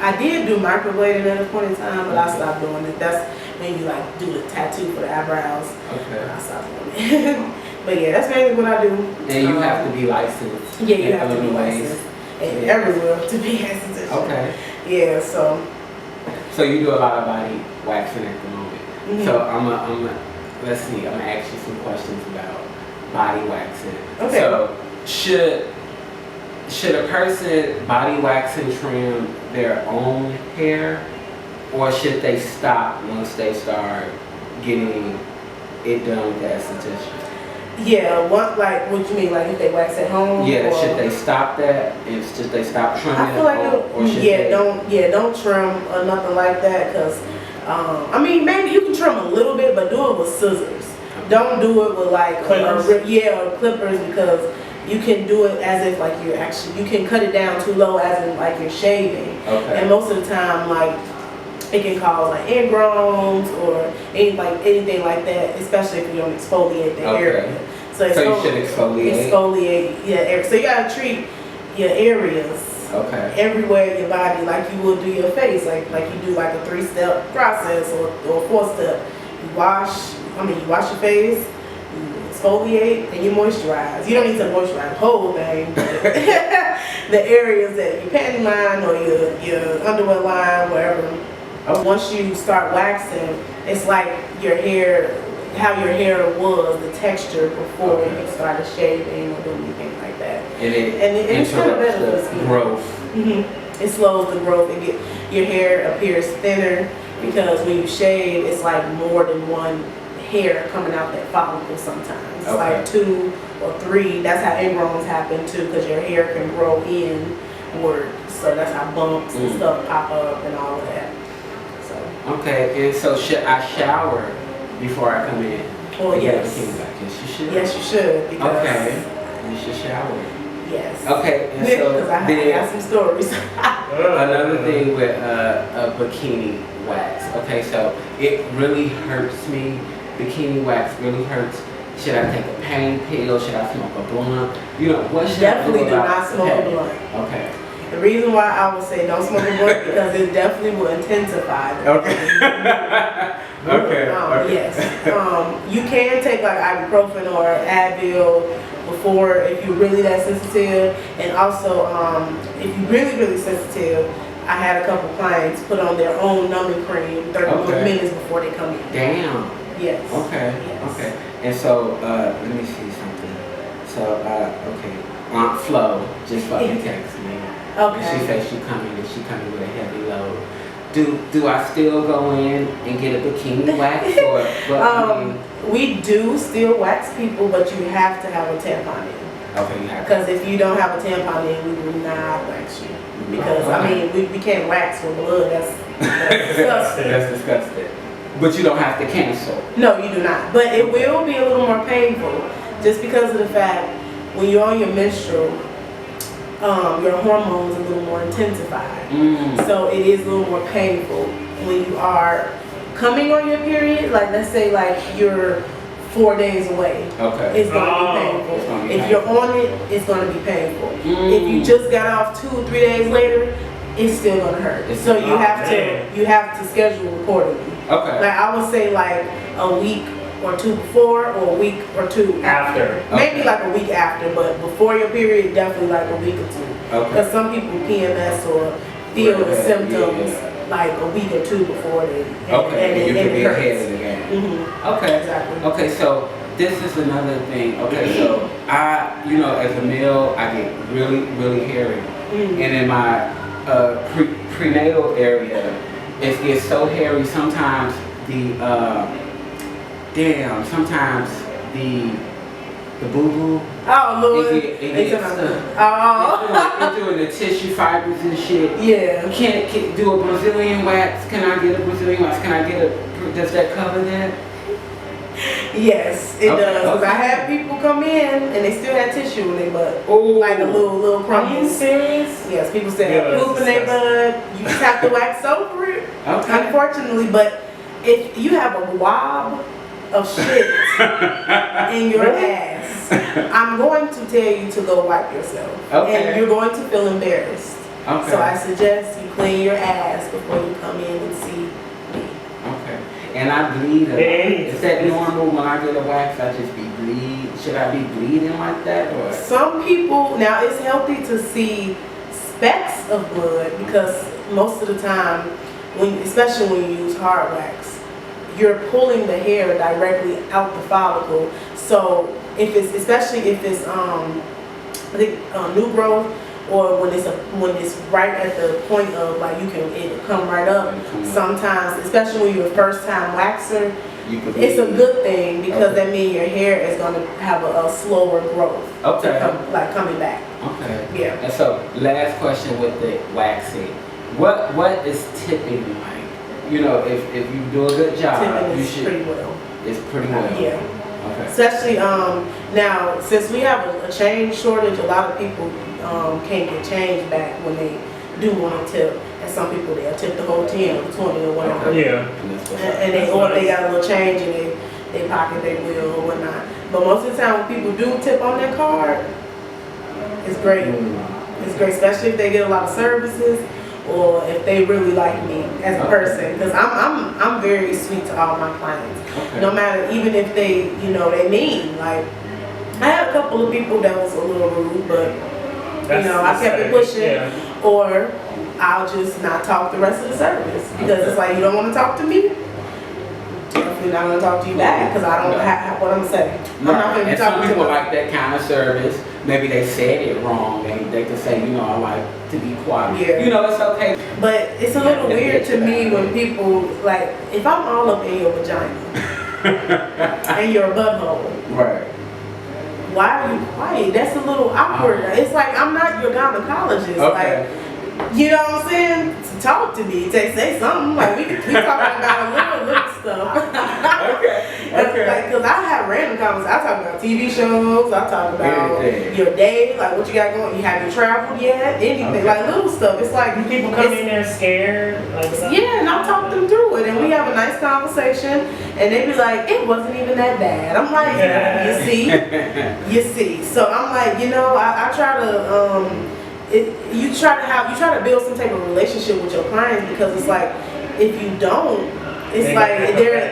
I did do microblading at a point in time, but I stopped doing it. That's when you like do the tattoo for the eyebrows. Okay. I stopped doing it. But yeah, that's mainly what I do. And you have to be licensed. Yeah, you have to be licensed. And everywhere to be licensed. Okay. Yeah, so. So you do a lot of body waxing at the moment. So let's see, I'm gonna ask you some questions about body waxing. Okay. So should a person body wax and trim their own hair, or should they stop once they start getting it done with the esthetician? Yeah, what you mean, like if they wax at home? Yeah, should they stop that? Should they stop trimming? I feel like don't trim or nothing like that, because maybe you can trim a little bit, but do it with scissors. Don't do it with like clippers. Or clippers, because you can do it as if like you can cut it down too low as in like you're shaving. Okay. And most of the time, like it can cause like ingrowns or anything like that, especially if you don't exfoliate the area. So you should exfoliate. Exfoliate, So you gotta treat your areas. Okay. Everywhere in your body like you would do your face, like you do like a 3-step process or 4-step. You wash your face, you exfoliate, and you moisturize. You don't need to moisturize the whole thing, but the areas that your panty line or your underwear line, wherever. Once you start waxing, it's like your hair, how your hair was, the texture before you started shaving or doing anything like that. And it's kind of better for the skin. Growth. It slows the growth and your hair appears thinner, because when you shave, it's like more than one hair coming out that follicle sometimes. Like 2 or 3. That's how ingrowns happen too, because your hair can grow inward. So that's how bumps and stuff pop up and all of that. Okay, and so should I shower before I come in? Oh, yes. Yes, you should. Yes, you should. Okay, you should shower. Yes. Okay, and so because I got some stories. Another thing with a bikini wax. Okay, so it really hurts me. Bikini wax really hurts. Should I take a pain pill? Should I smoke a blunt? What should Definitely I do do not smoke a blunt. Okay. The reason why I would say don't smoke a blunt because it definitely will intensify. Okay. Yes. You can take like ibuprofen or Advil before if you're really that sensitive, and also if you're really sensitive. I had a couple clients put on their own numbing cream 30 minutes before they come in. Damn. Yes. Okay. Yes. Okay. And so let me see something. So okay, Aunt Flo just fucking texted me. Okay. She said she coming with a heavy load. Do I still go in and get a bikini wax or? We do still wax people, but you have to have a tampon in. Okay, you have. Because if you don't have a tampon in, we will not wax you. Because I mean, we can't wax with blood. That's disgusting. That's disgusting. But you don't have to cancel. No, you do not. But it will be a little more painful, just because of the fact when you're on your menstrual, your hormones are a little more intensified. So it is a little more painful when you are coming on your period. Like let's say like you're 4 days away. Okay. It's going to be painful. If you're on it, it's going to be painful. If you just got off 2 or 3 days later, it's still going to hurt. So you have to schedule accordingly. Okay. Like I would say like a week or two before, or a week or two after. Maybe like a week after, but before your period, definitely like a week or two. Okay. Because some people PMS or feel the symptoms like a week or two before they. And you can be ahead of the game. Okay. Exactly. Okay, so this is another thing. Okay, so as a male, I get really hairy, and in my prenatal area, it gets so hairy. Sometimes sometimes the boo-boo. Oh Lord. It gets it's doing the tissue fibers and shit. Yeah. Can do a Brazilian wax? Can I get a Brazilian wax? Does that cover that? Yes, it does. Because I had people come in and they still had tissue in their butt. Ooh. Like a little crumbles. Are you serious? Yes, people still have poop in their butt. You just have to wax over it. Okay. Unfortunately, but if you have a wob of shit in your ass, I'm going to tell you to go wipe yourself. Okay. And you're going to feel embarrassed. Okay. So I suggest you clean your ass before you come in and see me. Okay. And I bleed a lot. Is that normal when I get a wax? I just be bleed. Should I be bleeding like that or? Some people, now it's healthy to see specks of blood because most of the time, especially when you use hard wax, you're pulling the hair directly out the follicle. So especially if it's new growth, or when it's right at the point of like it'll come right up. Sometimes, especially when you're a first time waxer, it's a good thing because that means your hair is going to have a slower growth. Okay. Coming back. Okay. Yeah. And so, last question with the waxing. What is tipping like? You know, if you do a good job, tipping you is should. pretty well. It's pretty well. Yeah. Okay. Especially now, since we have a change shortage, a lot of people can't get change back when they do want to tip. And some people they'll tip the whole 10 or 20 or whatever. Yeah. And they got a little change in their pocket, they will or whatnot. But most of the time when people do tip on their card, it's great. It's great, especially if they get a lot of services or if they really like me as a person. Because I'm very sweet to all my clients. Okay. No matter, even if they, they mean. Like, I had a couple of people that was a little rude, but I kept it pushing. Yeah. Or I'll just not talk the rest of the service. Because it's like, you don't want to talk to me? Definitely not going to talk to you back because I don't have what I'm saying. I'm not going to and talk some to people you. like that kind of service. Maybe they said it wrong and they can say, I like to be quiet. Yeah. It's okay. But it's a little weird to me when people, like, if I'm all up in your vagina and your butthole, Right. why are you quiet? That's a little awkward. It's like, I'm not your gynecologist. Okay. Like, you know what I'm saying? Talk to me. Say something. Like, we talking about a little stuff. Okay. Like, because I have random conversations. I talk about TV shows. I talk about Anything. your day. Like, what you got going. You have you traveled yet? Anything. Okay. Like, little stuff. It's like People come in there scared. yeah, and I'll talk them through it. And we have a nice conversation. And they be like, it wasn't even that bad. I'm like, you see? So I'm like, I try to you try to build some type of relationship with your clients, because it's like if you don't, it's like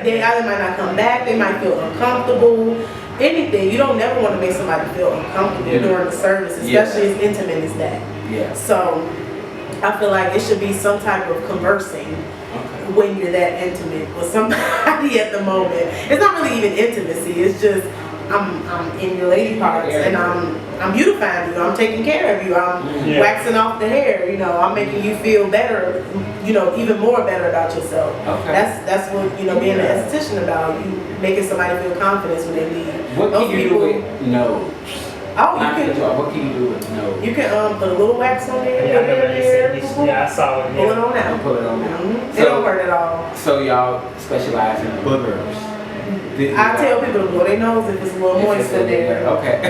they either might not come back, they might feel uncomfortable. Anything, you don't never want to make somebody feel uncomfortable during the service, especially as intimate as that. Yeah. So I feel like it should be some type of conversing when you're that intimate with somebody at the moment. It's not really even intimacy. It's just I'm in your lady parts, and I'm beautifying you. I'm taking care of you. I'm waxing off the hair. You know, I'm making you feel better. You know, even more better about yourself. Okay. That's what being an esthetician about. You making somebody feel confidence when they leave. What can you do with nose? Oh, you can. What can you do with nose? You can put a little wax on there. Yeah, I saw it. Pull it on out. Pull it on out. Mm-hmm. They don't hurt at all. So y'all specialize in boogers. I tell people to blow their nose if it's a little moist in there. Okay.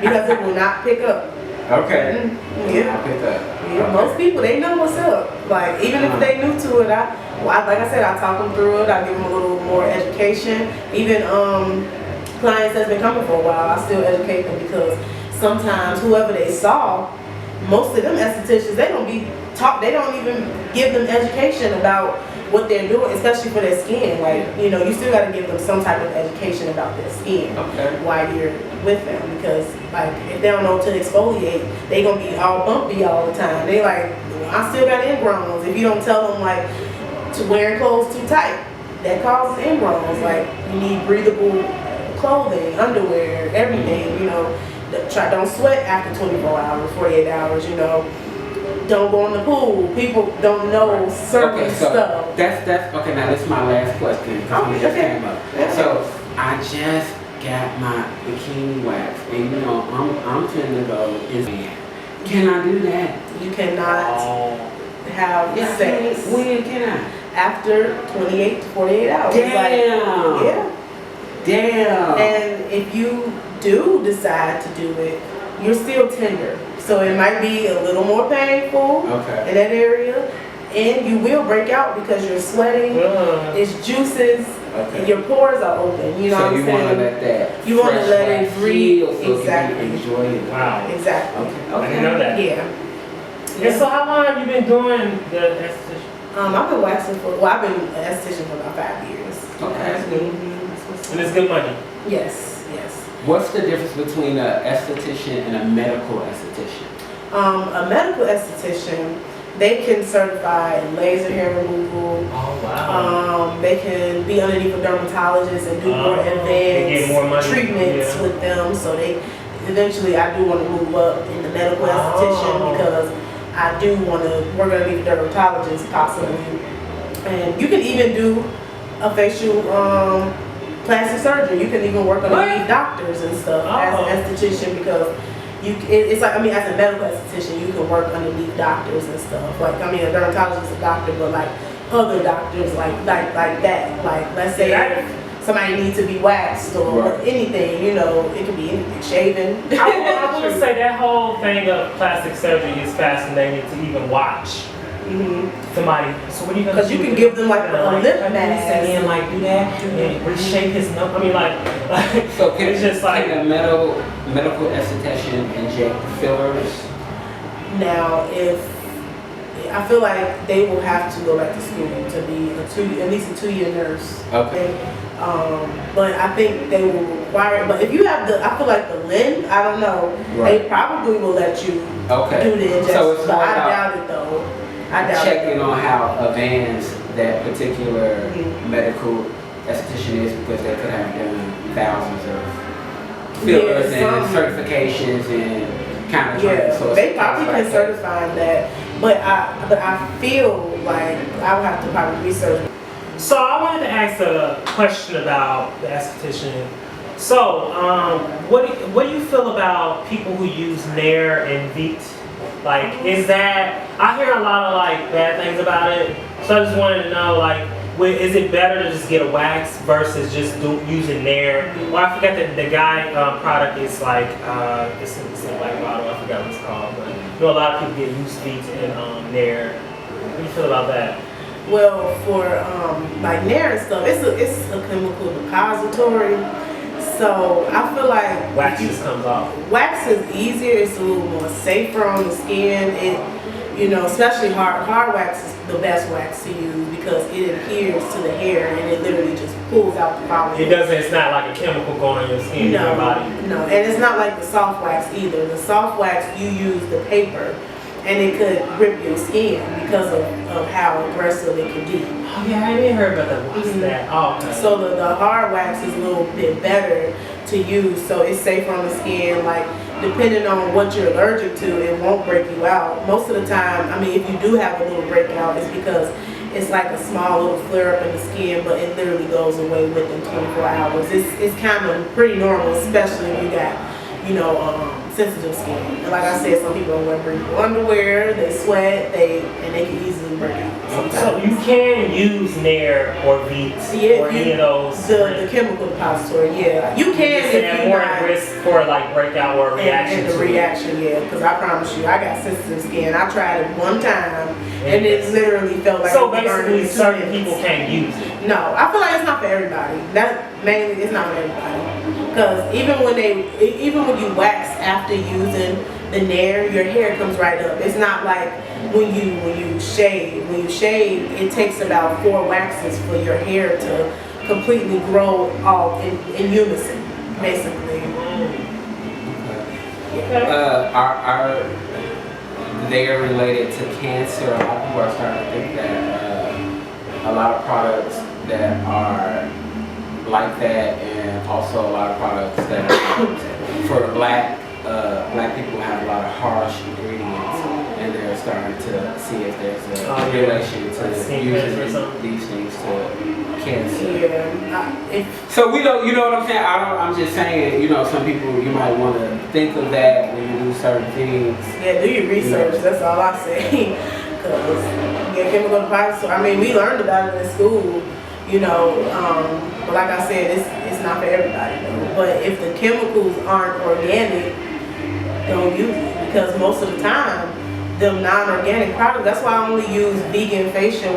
Because it will not pick up. Okay. Mm-hmm. Yeah. I'll pick up. Yeah. Okay. Most people, they know what's up. Like, even if they new to it, like I said, I talk them through it. I give them a little more education. Even clients that's been coming for a while, I still educate them, because sometimes whoever they saw, most of them estheticians, they don't even give them education about what they're doing, especially for their skin. Like, you still got to give them some type of education about their skin while you're with them, because like if they don't know to exfoliate, they gonna be all bumpy all the time. They like, I still got ingrowns. If you don't tell them like to wearing clothes too tight, that causes ingrowns. Like, you need breathable clothing, underwear, everything. Don't sweat after 24 hours, 48 hours. Don't go in the pool. People don't know certain stuff. That's okay. Now this is my last question, because we just came up. So I just got my bikini wax, and I'm finna go in. Can I do that? You cannot have sex. When can I? After 28 to 48 hours. Damn. Damn. And if you do decide to do it, you're still tender. So it might be a little more painful in that area, and you will break out because you're sweating. It's juices, and your pores are open. You know what I'm saying? So you want to let that. You want to let it breathe. So Exactly. Enjoy it. Wow. Exactly. Okay. I didn't know that. Yeah. And so how long have you been doing the esthetician? I've been waxing I've been an esthetician for about 5 years. Okay. And it's good money. Yes. What's the difference between an esthetician and a medical esthetician? A medical esthetician, they can certify in laser hair removal. Oh, wow. They can be underneath a dermatologist and do more advanced treatments with them. So eventually I do want to move up in the medical esthetician, because I do want to work underneath a dermatologist possibly. And you can even do a facial plastic surgery. You can even work underneath doctors and stuff as an esthetician, because it's like, as a medical esthetician, you can work underneath doctors and stuff. Like, a dermatologist is a doctor, but like other doctors, like that. Like, let's say if somebody needs to be waxed or anything, it can be anything, shaving. I would say that whole thing of plastic surgery is fascinating to even watch. Somebody. So what are you gonna do? Because you can give them like a lip mask and like do that and reshape his nose. So it's just like a medical esthetician inject fillers. Now, I feel like they will have to go back to school to be at least a 2-year nurse. Okay. But I think they will require it. But if you have I feel like the lint, I don't know. They probably will let you do the injection. So it's but I doubt it though. Checking on how advanced that particular medical esthetician is, because they could have done thousands of fillers and certifications and kind of training. So they probably can certify that, but I feel like I would have to probably research. So I wanted to ask a question about the esthetician. So what do you feel about people who use Nair and Veet? Like, is that, I hear a lot of like bad things about it, so I just wanted to know, like, is it better to just get a wax versus just using Nair? Well, I forgot that the guy product is like, it's a white bottle, I forgot what it's called, but a lot of people get used to and Nair. What do you feel about that? Well, for like Nair and stuff, it's a chemical depository. So I feel like Wax just comes off. wax is easier. It's a little more safer on the skin. Especially hard wax is the best wax to use because it adheres to the hair and it literally just pulls out the follicles. It's not like a chemical going on your skin, your body. No, and it's not like the soft wax either. The soft wax, you use the paper and it could rip your skin because of how aggressive it could be. Oh yeah, I didn't hear about that. What's that? Oh, okay. So the hard wax is a little bit better to use, so it's safer on the skin. Like, depending on what you're allergic to, it won't break you out. Most of the time, I mean, if you do have a little breakout, it's because it's like a small little flare up in the skin, but it literally goes away within 24 hours. It's kind of pretty normal, especially if you got, sensitive skin. And like I said, some people don't wear breathable underwear, they sweat, and they can easily break out. So you can use Nair or Veets or any of those. The chemical depository, yeah. You can if you're more at risk for like breakout or reaction. And the reaction, yeah. Because I promise you, I got sensitive skin. I tried it one time, and it literally felt like. So basically, certain people can't use it. No, I feel like it's not for everybody. It's not for everybody. Because even when you wax after using the Nair, your hair comes right up. It's not like when you shave. When you shave, it takes about 4 waxes for your hair to completely grow all in unison, basically. Are they related to cancer? A lot of people are starting to think that a lot of products that are like that, and also a lot of products that are for black people have a lot of harsh ingredients, and they're starting to see if there's a relation to using these things to cancer. Yeah. So we don't, you know what I'm saying? I'm just saying, some people, you might want to think of that when you do certain things. Yeah, do your research. That's all I say. Because chemical depository. I mean, we learned about it in school. But like I said, it's not for everybody though. But if the chemicals aren't organic, don't use it, because most of the time, them non-organic products. That's why I only use vegan facial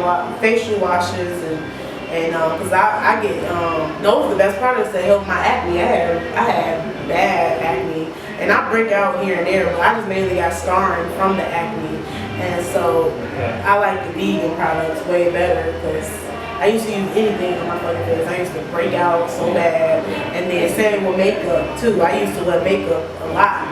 washes and because I get those are the best products that help my acne. I had bad acne, and I break out here and there, but I just mainly got scarring from the acne, and so I like the vegan products way better because. I used to use anything on my fucking face. I used to break out so bad. And then same with makeup too. I used to wear makeup a lot.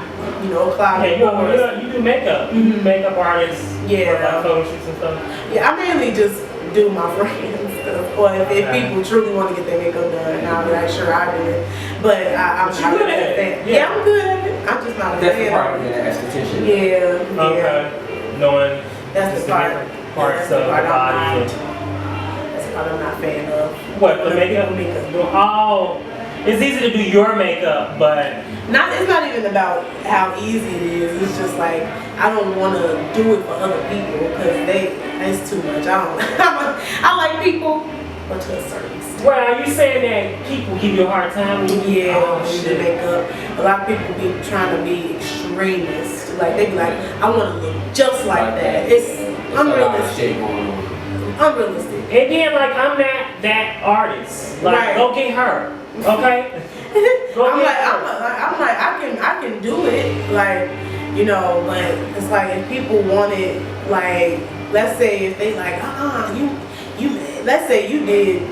Cloud pores. You do makeup. Mm-hmm. Makeup artists. Yeah. Like photo shoots and stuff. Yeah, I mainly just do my friends stuff. Or if people truly want to get their makeup done, I'll be like, sure, I do it. But I'm not good at it. Yeah, I'm good at it. I'm just not a That's fan. the part of being an esthetician. Yeah. Okay. Knowing that's the part. Parts of the body. I'm not a fan of. What, the makeup? Oh, it's easy to do your makeup, but it's not even about how easy it is. It's just like I don't want to do it for other people because it's too much. I like people, but to a certain extent. Well, are you saying that people give you a hard time? When you do makeup. A lot of people be trying to be extremists. Like they be like, I want to look just like that. It's unrealistic. Unrealistic. And then, like, I'm not that artist. Like, go get her, okay? I'm like, I can do it, like, but it's like if people want it, like, let's say if they like, let's say you did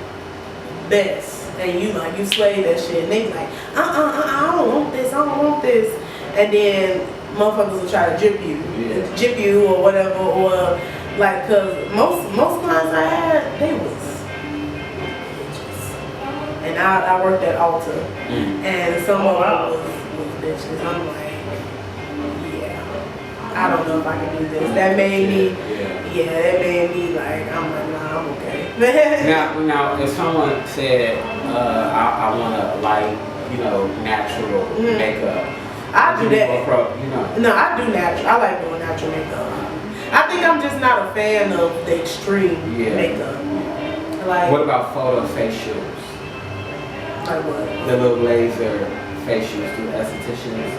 best and you slayed that shit, and they be like, I don't want this, and then motherfuckers will try to jip you or whatever, or. Like, cause most clients I had, they was bitches, and I worked at Ulta, and some of them was bitches. I'm like, yeah, I don't know if I can do this. That made me like, I'm like, nah, I'm okay. now, if someone said, I want to natural makeup, I do that. No, I do natural. I like doing natural makeup. I think I'm just not a fan of the extreme makeup. Like, what about photo facials? Like what? The little laser facials do estheticians.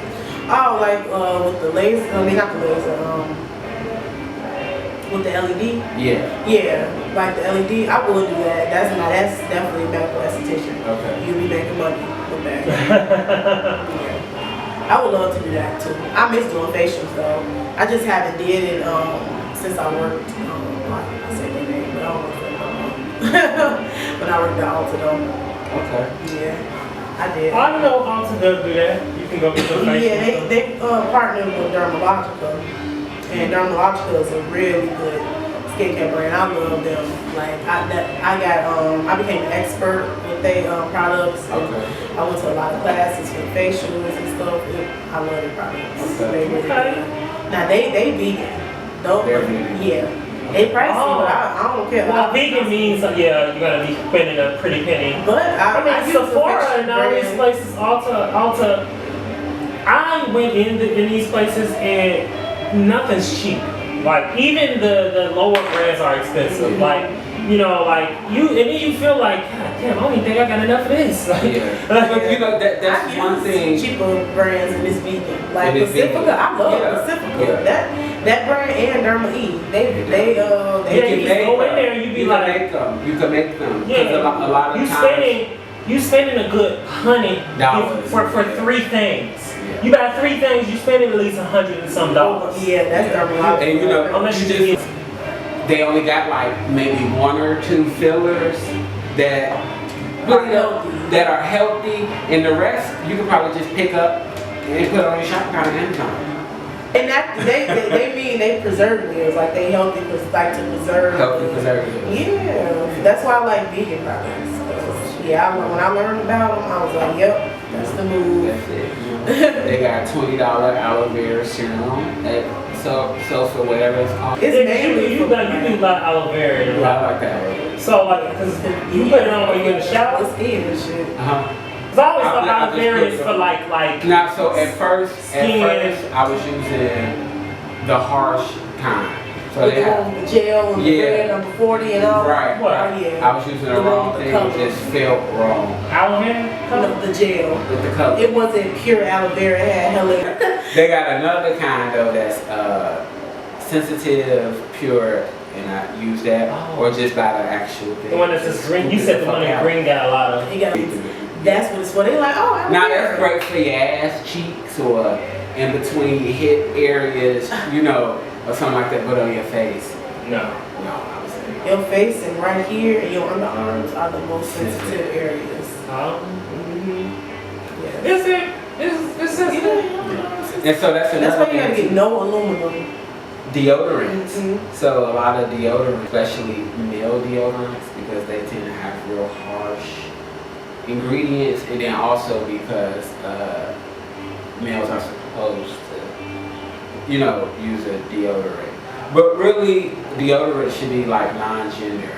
Oh, like with the laser. I mean, not the laser. With the LED. Yeah, like the LED. I would do that. That's definitely a medical esthetician. Okay. You'll be making money. look back. Yeah. I would love to do that too. I miss doing facials though. I just haven't did it since I worked. I say their name, but I don't work for them. When I worked at Alta though. Okay. Yeah, I did. I don't know how to do that. You can go get your face. Yeah, they partnered with Dermalogica, and Dermalogica is a really good skincare brand. I love them. Like I became an expert with their products. Okay. I went to a lot of classes for facials and stuff. I love their products. Okay. They really good. Now they vegan. Don't, They're vegan. Yeah. They pricey, but I don't care. Well, vegan means you're gonna be spending a pretty penny. But I mean, Sephora and all these places, Ulta. I went in these places and nothing's cheap. Like even the lower brands are expensive. Mm-hmm. Like like and then you feel like, God damn, I don't even think I got enough of this. Like, Yeah. But that's I one thing. Cheaper brands and it's vegan. Like It is Pacifica, vegan. I love Yeah. Pacifica. Yeah. That brand and Derma E, they you go in there and you be like, make them. You can make them. 'Cause yeah, a lot of times. You spending a good $100 for three things. Yeah. You got three things, you spending at least $100 and some dollars. Yeah, that's Derma. And Unless you just they only got like maybe 1 or 2 fillers that that are healthy, and the rest you can probably just pick up and put on your shopping cart at any time. And that they mean they preservatives, like they healthy, like to preserve. Healthy preservatives. Yeah, that's why I like vegan products. Yeah, when I learned about them, I was like, yep, that's the move. That's it. They got $20 aloe vera serum. So for whatever it's called. It's mainly you do a lot of aloe vera. I like that. So like, cause you put it on when you're in the shower. It's in and shit. Cause I always thought aloe vera is for like. Now, so at first skin. I was using the harsh kind. So With they the have, one with the gel and the red number 40 and all. right. What? Oh, yeah. I was using the wrong thing. It just felt wrong Aloe vera? No, the gel. with the color. It wasn't pure aloe vera. It had hella. They got another kind though that's sensitive, pure, and I use that, or just buy the actual thing. The one that's just green. You said the one in green got a lot of. It got, that's what it's for. They like, oh, aloe Now vera. that's great for your ass cheeks or in between your hip areas, or something like that, but on your face. No. I was saying. Your face and right here and your underarms are the most sensitive areas. Yeah. Is it? Is it? And so that's another That's why you gotta thing. get no aluminum. Deodorants. Mhm. So a lot of deodorants, especially male deodorants, because they tend to have real harsh ingredients, and then also because males are supposed to, use a deodorant. But really, deodorant should be like non-gender.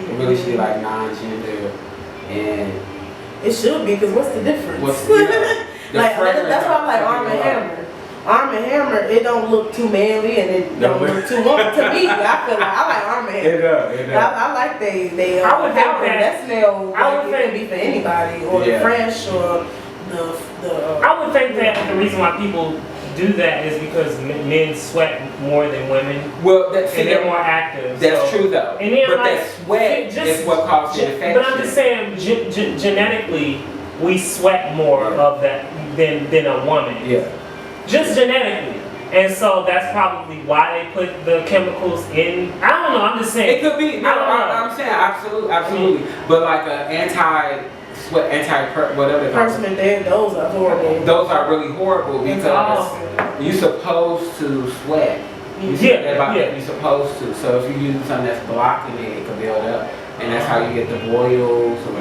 It really should be like non-gender, and It should be, because what's the difference? the Like, fragrance that's why I like of Arm & it. Hammer. Arm & Hammer, it don't look too manly and it don't look too woman. To me, I feel like I like Arm & Hammer. It does. I like they I would think powder. That smell like it can be for anybody, or Yeah. the fresh, or the. I would think that the reason why people do that is because men sweat more than women, Well, and they're more active. That's so. true though. And then But like, that sweat is what causes the infection. But I'm just saying, genetically, we sweat more of that than a woman. Yeah. Just genetically. And so that's probably why they put the chemicals in. I don't know, I'm just saying. It could be. No, I'm saying absolutely. But like a anti-sweat, whatever they call it. Person there, those are horrible. Those are really horrible because Oh. you're supposed to sweat. You're supposed to. So if you use something that's blocking it, it can build up. And that's how you get the boils or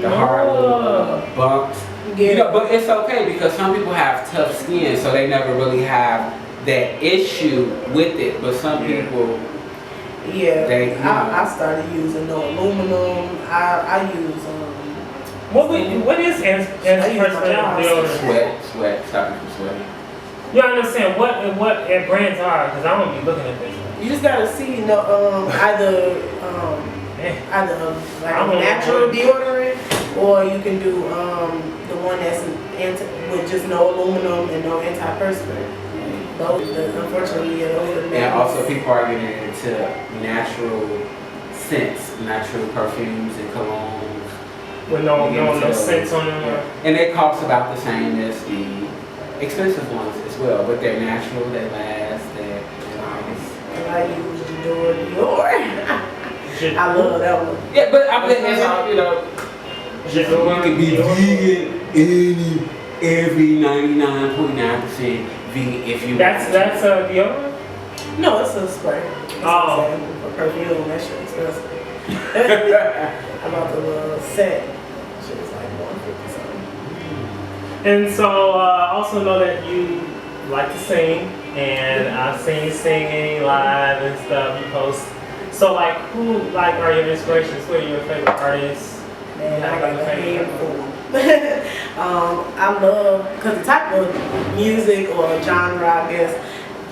the hard little bumps. Yeah. But it's okay because some people have tough skin, so they never really have that issue with it. But some people, I started using no aluminum. I use What is antiperspirant deodorant? sweat, stop you from sweating. You understand what brands are? Because I won't be looking at this. You just gotta see either like a natural deodorant, or you can do the one that's with just no aluminum and no antiperspirant. Unfortunately, those are the And also people are getting into natural scents, natural perfumes and colognes. With no utilities. sense on them. Yeah. And they cost about the same as the expensive ones as well, but they're natural, they last, they're nice. And I use Dior. I love that one. Yeah, but I'm letting y'all, you know, you can be vegan every 99.9% vegan if you That's a deodorant? No, it's a spray. It's Oh. for perfume, that shit expensive. I bought the little set. Shit was like $150 something. And so I also know that you like to sing, and I've seen you singing live and stuff. You post. So like, who like are your inspirations? Who are your favorite artists? Man, I got a handful. I love, because the type of music or genre, I guess,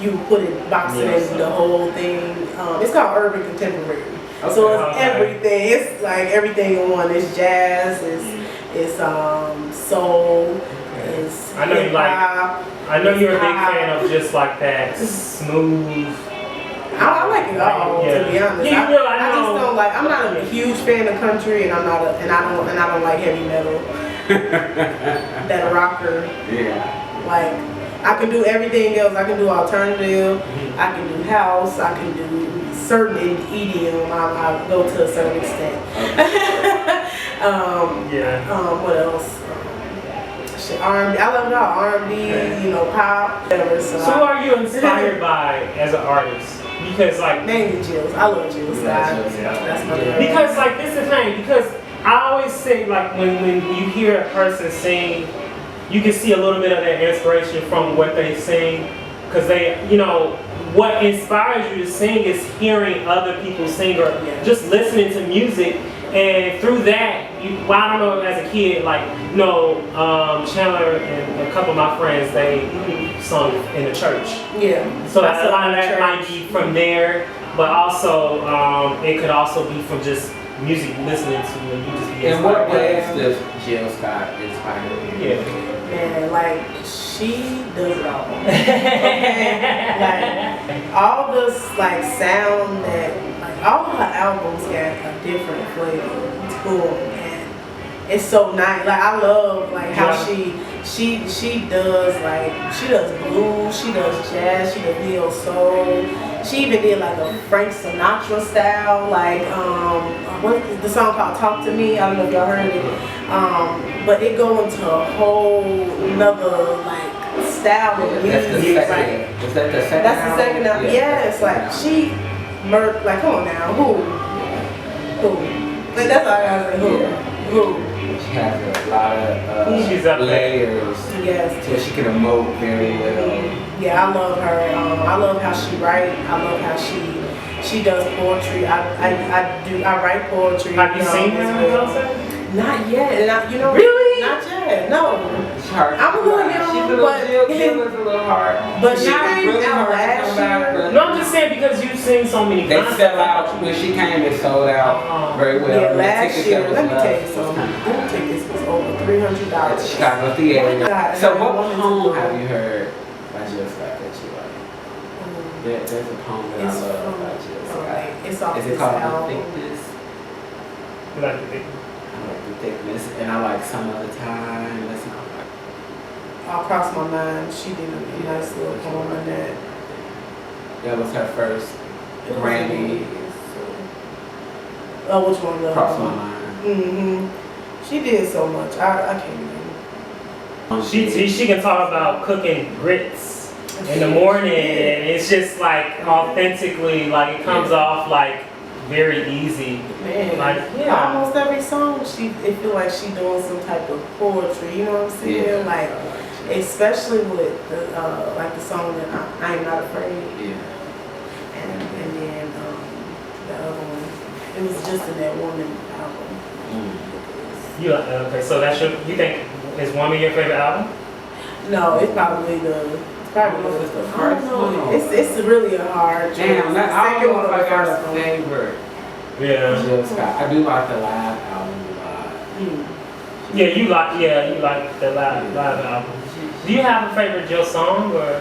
you put it, box it in the whole thing. It's called urban contemporary. Okay. So it's everything. It's like everything in one. It's jazz. It's soul. It's I know you like. hip-hop. I know you're a big fan of just like that smooth. I like it all, to be honest. Yeah, I just don't like. I'm not a huge fan of country, and I don't like heavy metal. That rocker. Yeah. Like, I can do everything else. I can do alternative. I can do house. I can do certain EDM. I go to a certain extent. What else? Shit, R&B. I love it all. R&B, you know, pop, whatever. So who are you inspired by as an artist? Because like mainly Jill. I love Jill Scott. That's my girl. Because like this is the thing. Because I always say like when you hear a person sing, you can see a little bit of their inspiration from what they sing. Because they, you know, what inspires you to sing is hearing other people sing or just listening to music. And through that, well, I don't know, as a kid, like, you know, Chandler and a couple of my friends, they sung in the church. Yeah. So a lot of that might be from there, but also it could also be from just music listening to and you just be In what ways inspired. does Jill Scott inspire you? Yeah. Man, like, she does it all. Okay? Like, all this, like, sound that, like, all of her albums got a different flavor. It's cool, man. It's so nice. Like, I love, like, how she does, like, she does blues, she does jazz, she does neo soul. She even did, like, a Frank Sinatra style, like, what's the song called Talk to Me? I don't know if y'all heard it. But it go into a whole another like style of music. That's the second. Is that the second? That's the second album. Yeah, it's like she like come on now, who? Like that's all I gotta say. Who? She has a lot of She's up layers. Yes. So she can emote very well. Yeah, I love her. I love how she writes. I love how she does poetry. I write poetry. Have you seen her? Not yet. And you know, really? Not yet. No. It's hard. I'm a little young, She's a little but Jill is a little hard. But she Not came really out hard to last come back, year. but No, I'm just saying because you've seen so many they concerts. sell out. When she came, it sold out very well. Yeah, The last ticket year. sales Let me was tell you something. Them tickets was over $300. at the Chicago Theater. God, So and I what wanted to poem go. have you heard by Jill Scott that you like? There's a poem that I It's love by Jill Scott. It's off Is it this called The album. Thickness? Like the big- I like The Thickness, and I like Some Other Time. That's not like. All Cross My Mind. She did a nice little poem on that. That was her first Grammy. Oh, which one? Cross My Mind. Mm-hmm. She did so much. I can't even. She can talk about cooking grits in the morning, and it's just like authentically, like it comes off like very easy. Man, Like, yeah. almost every song, it feel like she doing some type of poetry. You know what I'm saying? Yeah. Like, especially with the like the song that I Am Not Afraid, Yeah. and then the other one. It was just in that woman album. You okay? So that's you think is Woman your favorite album? No, it's probably the. I don't know. It's really a hard choice. Damn, that The second album one was or like the our first one. favorite. Yeah. Jill Scott. I do like the live album a lot. Yeah, you like the live album. Do you have a favorite Jill song or?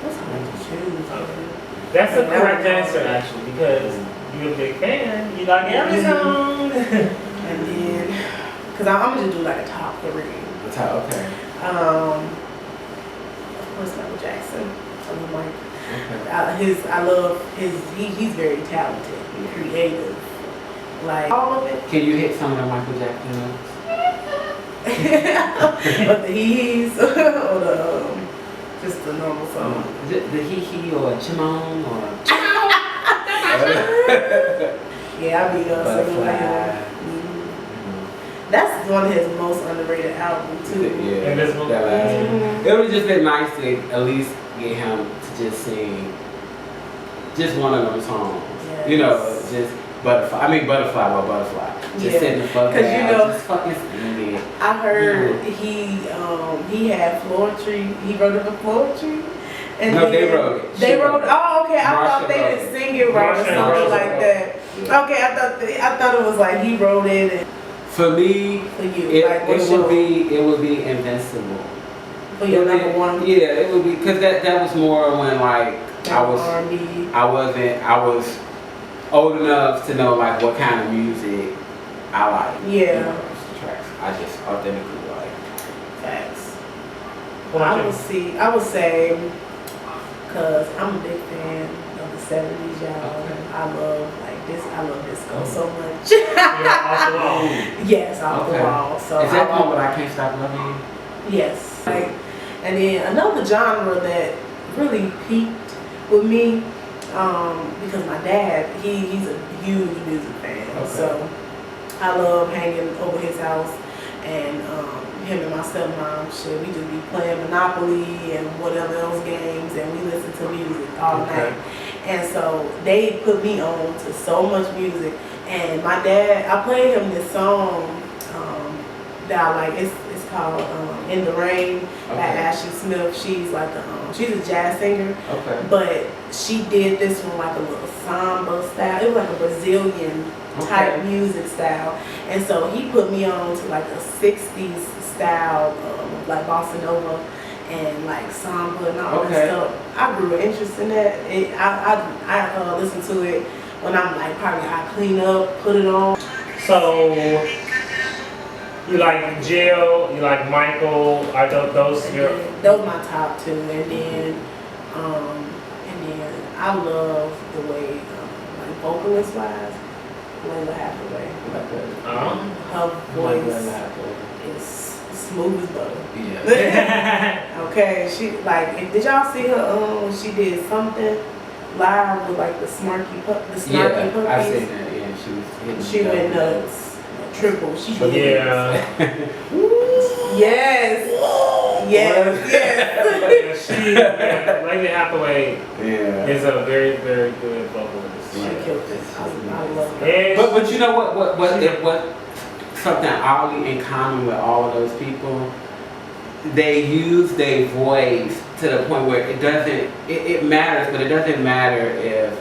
That's hard to choose. That's the correct answer actually because you're a big fan. You like every song. And then, Cause I'm gonna just do like a top 3. The top, okay. Of course, Michael Jackson. I mean, like, Okay. I love his. He's very talented and creative. Like all of it. Can you hit some of the Michael Jackson notes? But the he's or the just the normal song. The hee or chimon or Yeah, I be singing like Butterfly. him. That's one of his most underrated albums too. Yeah, Invisible. that last one. Mhm. It would just been nice to at least get him to just sing just one of them songs. Yes. You know, just butterfly. I mean butterfly or butterfly. Just Yeah. sitting the fuck 'Cause down. you know- just fucking sing it. I heard he had poetry. He wrote it for poetry. And No, then they wrote it. They She wrote wrote it. it. Oh, okay. I Marsha thought they wrote didn't it. sing it right or Marsha something wrote like it. that. Yeah. Okay, I thought it was like he wrote it and For me, for you. it like what's your- would be Invincible. for your It would be- number one. Yeah, it would be because that was more when like I was R&B. I was old enough to know like what kind of music I like. Yeah. You know, the tracks I just authentically like. Facts. What about I would say, cause I'm a big fan of the 70s, y'all. Okay. I love disco so much. Yeah, off the wall. Yes, off the Okay. wall. So Is that I one love but I Can't Stop Loving You? Yes. Like, and then another genre that really peaked with me, because my dad, he's a huge music fan. Okay. So I love hanging over his house and him and my stepmom, shit, we just be playing Monopoly and whatever else games and we listen to music all Okay. night. And so they put me on to so much music. And my dad, I played him this song that I like. It's called "In the Rain" by Okay. Ashley Smith. She's like she's a jazz singer, Okay. but she did this one like a little samba style. It was like a Brazilian type Okay. music style. And so he put me on to like a 60s style, like bossa nova and like samba and all Okay. that stuff. I grew an interest in that. I listen to it when I'm like probably I clean up, put it on. So, you like Jill, you like Michael, are those And your... then those my top 2. And then I love the way like vocalist wise, Layla Hathaway. Her voice is smooth as butter. Yeah. Okay, she like. Did y'all see her? When she did something live with like the snarky puppies. Yeah, I've seen that. Yeah, she was hitting She the went double. nuts. Triple. She did. Yeah. Yes. Yes. Yes. Lady Hathaway Yeah. is a very, very good vocalist. She killed it. I love her. And But you know what something oddly in common with all of those people, they use their voice to the point where it matters, but it doesn't matter if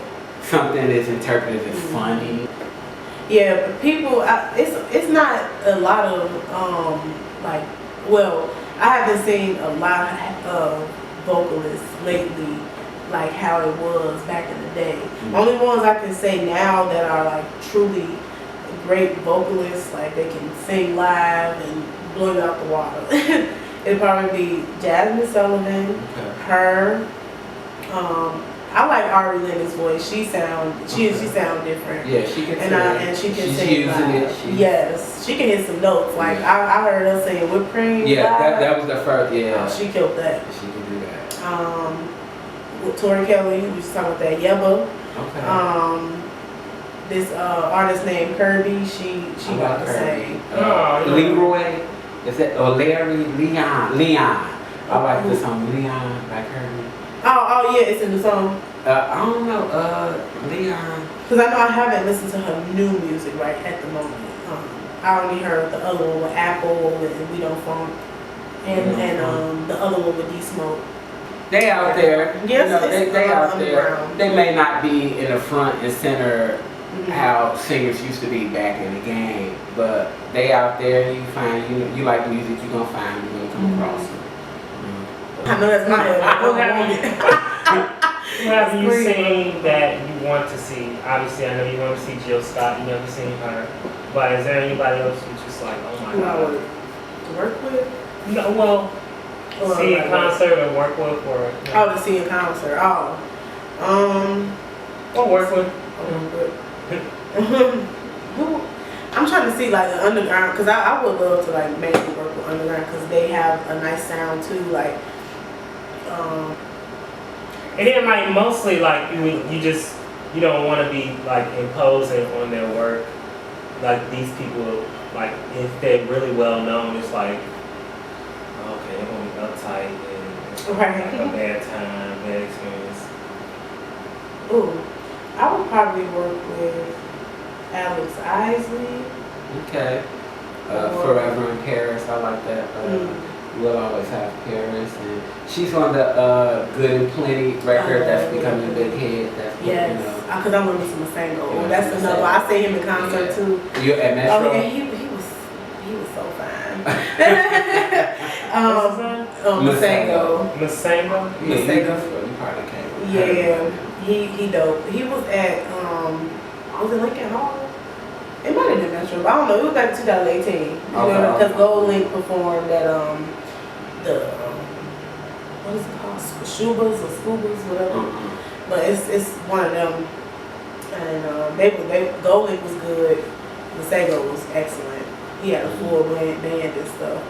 something is interpreted as funny. Yeah, but people, it's not a lot of like. Well, I haven't seen a lot of vocalists lately, like how it was back in the day. Mm-hmm. Only ones I can say now that are like truly great vocalists, like they can sing live and blow you out the water. It'd probably be Jasmine Sullivan, Okay. her. I like Ari Lennox's voice. She sound different. Yeah, she can And she can She's sing using live. it. Yes, she can hit some notes. Like Yeah. I heard her sing whipped cream. Yeah, live. that was the first. Yeah, Oh, she killed that. she can do that. With Tori Kelly, we was talking about that Yebba. Okay. This artist named Kirby, she I got like the Kirby. same. Oh, yeah. Leroy, is that or Larry Leon? I like the song Leon by Kirby. Oh yeah, it's in the song. I don't know, Leon. Cause I know I haven't listened to her new music right at the moment. I only heard the other one with Apple and We Don't Funk, and the other one with D Smoke. They out there. Yes, you know, it's they out there. underground. They may not be in the front and center Mhm. how singers used to be back in the game, but they out there. You find you like music, you gonna find you gonna come across them. I know that's my Who have you seen that you want to see? Obviously, I know you want to see Jill Scott. You never seen her, but is there anybody else that you just like, oh my Who I god. would work with? No, well, Or see a like- concert or work with or Oh, to see a concert. Oh. or work with. Who? I'm trying to see like the underground, because I would love to like maybe work with underground because they have a nice sound too. Like, And then like mostly like you don't want to be like imposing on their work. Like these people, like if they're really well known, it's like okay, they're gonna be uptight and it's gonna be like a bad time, bad experience. ooh, I would probably work with Alex Isley. Okay. Forever in Paris, I like that. We'll always have Paris, and she's on the Good and Plenty record that's becoming a big hit. That's Yes, you know. because I'm gonna listen to Masengo. Yeah, That's another one. I see him in concert Yeah. too. You at Metro? Oh, yeah, he was so fine. What's his name? Masengo. Masengo? Yeah, Masengo. you probably can't. Yeah, he dope. He was at was it Lincoln Hall? It might have been Metro, but I don't know. It was like 2018. Because Gold Link performed at the what is it called? Schubas or Scubas, whatever. But it's one of them. And Gold Link was good. Masego was excellent. He had a full band and stuff.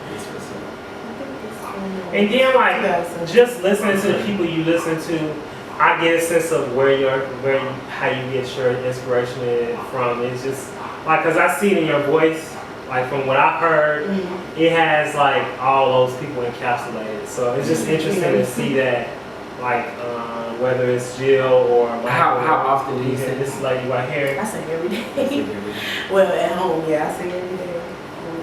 And then like just listening to the people you listen to, I get a sense of how you get your inspiration from. It's just like, cause I see it in your voice, like from what I've heard, it has like all those people encapsulated. So it's just interesting to see that, like whether it's Jill or Michael. How often do you say this lady right here? I sing every day. Well, at home, yeah, I sing every day.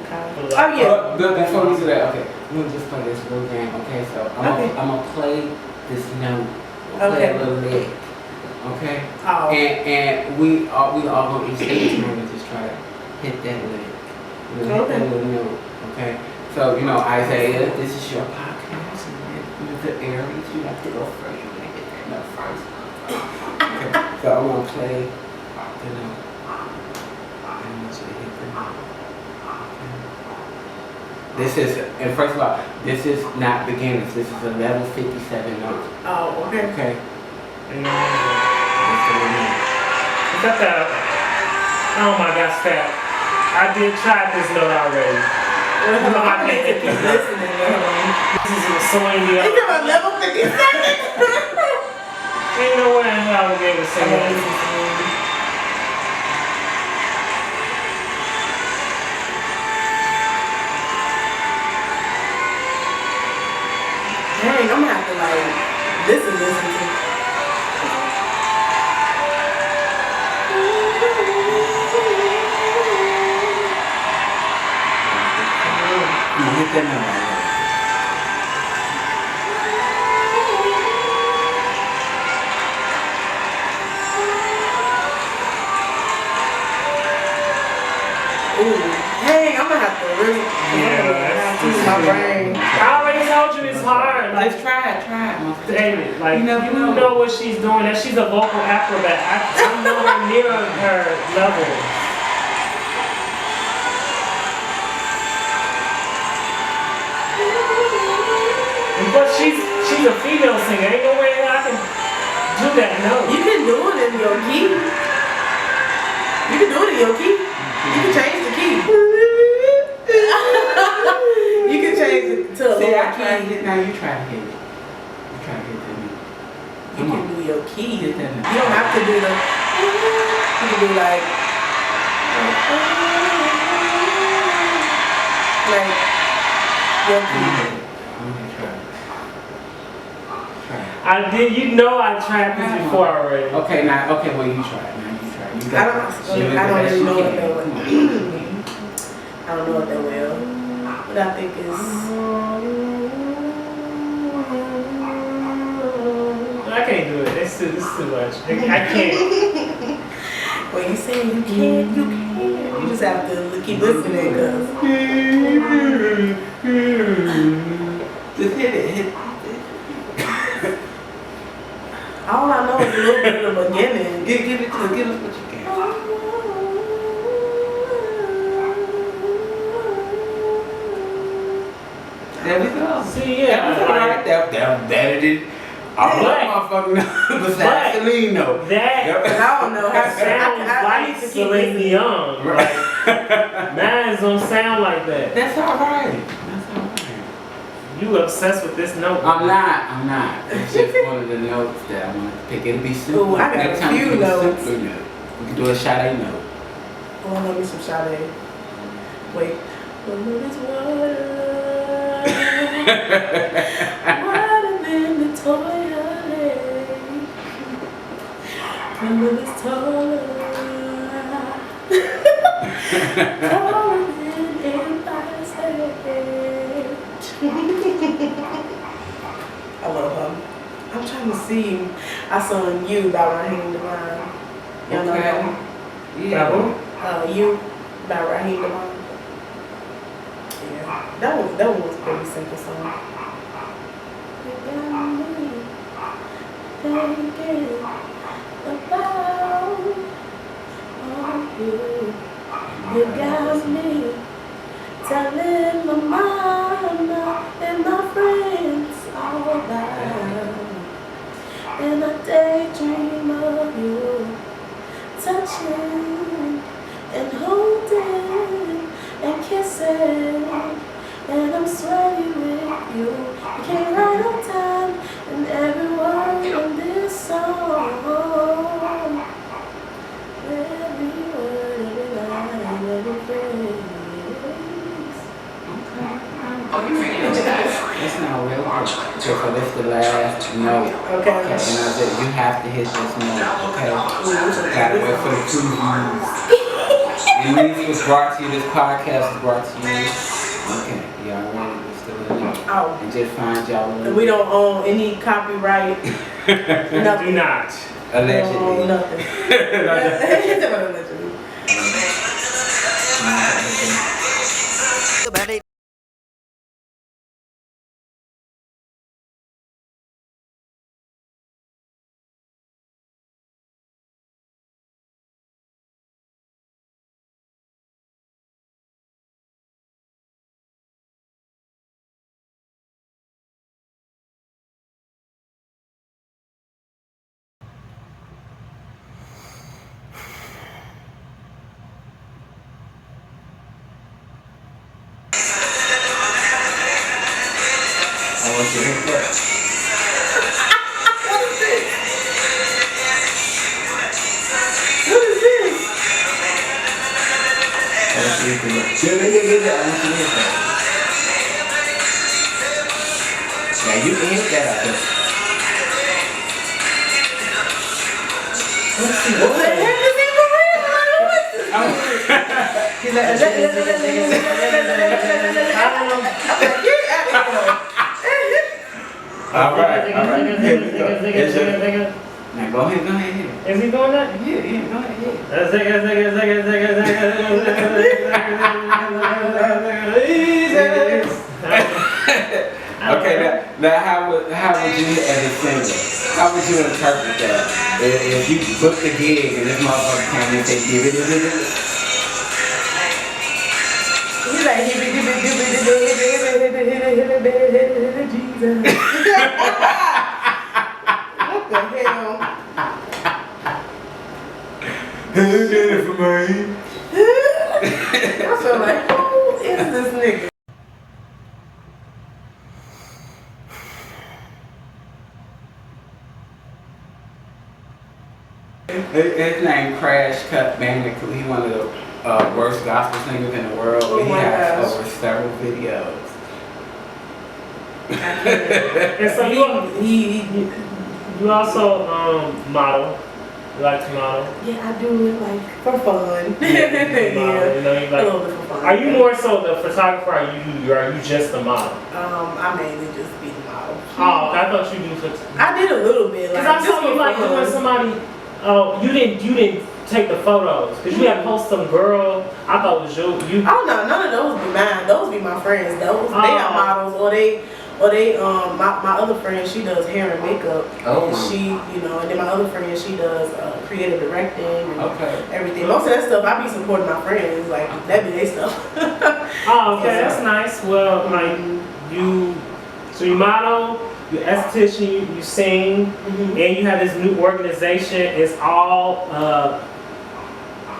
Oh yeah. But before we do that, okay, we'll just play this little game. Okay, so I'm gonna play this note. We'll play a little lick. Okay. Oh. And we all gonna each take a turn and just try to hit that lick. Hit that little note. Okay. So Isaiah, this is your podcast. With the Aries, you have to go first. You're gonna hit that note first. Okay. So I'm gonna play the note. I want you to hit the note. This is, and first of all, this is not beginners. This is a level 57 note. Oh, okay. Okay. Is that the? Oh my gosh, that I did try this note already. Well, I can't keep listening. This is swing me up. It's about level 57. Ain't no way I would be able to sing that. Dang, I'm gonna have to like listen to. Hit that note. Ooh, dang, I'm gonna have to really. Yeah, use my brain. I already told you it's hard. Like, Let's try it. David, like You never know. know what she's doing. That she's a vocal acrobat. I'm nowhere near her level. And plus, she's a female singer. Ain't no way I can do that. No. You can do it in your key. You can do it in your key. You can change the key. You can change it to a See, I lower tried to key. hit. Now you try to hit it. You try to hit that note. You can do your key. Hit that note. You don't have to do the. You can do like your key. I did. You know I tried this before already. Okay, well you try it. Now you try it. You I got don't. it. I don't really know it that Come well. on. I don't know it that well, but I think it's. I can't do it. It's too much. I can't. When you say you can, you can. You just have to keep listening, cause. Just hit it. All I know is a little bit of the beginning. Give us what you can. See, yeah, like, that it is. All But- that motherfucking besides but- Celine though. that I don't know. sounds I like need to keep Celine listening. Dion. Like, mine don't sound like that. That's all right. That's all right. You obsessed with this note. I'm not. It's just one of the notes that I want to pick. It'll be simple. Ooh, I got Next a time we few do a notes. simpler note. We can do a Sade note. Oh, let me some Sade. Wait. Water in the toilet. When it's taller. Falling in my stage. I love her. I'm trying to see. I sung You by Raheem Devine. Y'all know that one? Yeah. You by Raheem Devine. Yeah, that one was a pretty simple song. You got me thinking about you. You got me telling my mama and my friends all about. And I daydream of you, touching and holding and kissing, and I'm sweating with you. You came right on time, and every word in this song, every word, every line, every phrase. It's not real good. So for this the last note. Okay. And I said you have to hit this note, okay? Gotta wait for the previews. And this was brought to you, this podcast was brought to you. Okay, y'all ready? We're still in there. Oh. And just find y'all And we don't own any copyright. Do Nothing. not. allegedly. No, nothing. Allegedly. I want you to hit that. What is this? I want you to hit that. I want you to hit that. Yeah, you can hit that out there. What the heck is he for real? He's like, All right. Here we go. Now go ahead. Is he doing that? Yeah, go ahead. Okay, now how would you, as a singer, how would you interpret that? If you booked a gig and this motherfucker came and said, give it. he's like, Jesus. What the hell? You did it for me. I feel like, who is this nigga? His name Crash Cut Bandicoot. He's one of the worst gospel singers in the world. Oh He my has gosh. over several videos. And so you also model. You like to model. Yeah, I do it like for fun. You model, Yeah, you know, you a like. little bit for fun. Are you more so the photographer, or are you just the model? I mainly just be the model. Oh, I thought you do photography. I did a little bit. Because Like, I saw you like doing somebody. Oh, you didn't take the photos because you had posted some girl. I thought it was you. Oh no, none of those be mine. Those be my friends. Those they are models, or they my other friend, she does hair and makeup. Oh. And she, and then my other friend, she does creative directing and everything. Most of that stuff I be supporting my friends, like that be their stuff. Oh, okay, Yeah. that's nice. Well, like you So you model, you're esthetician, you sing, and you have this new organization. It's all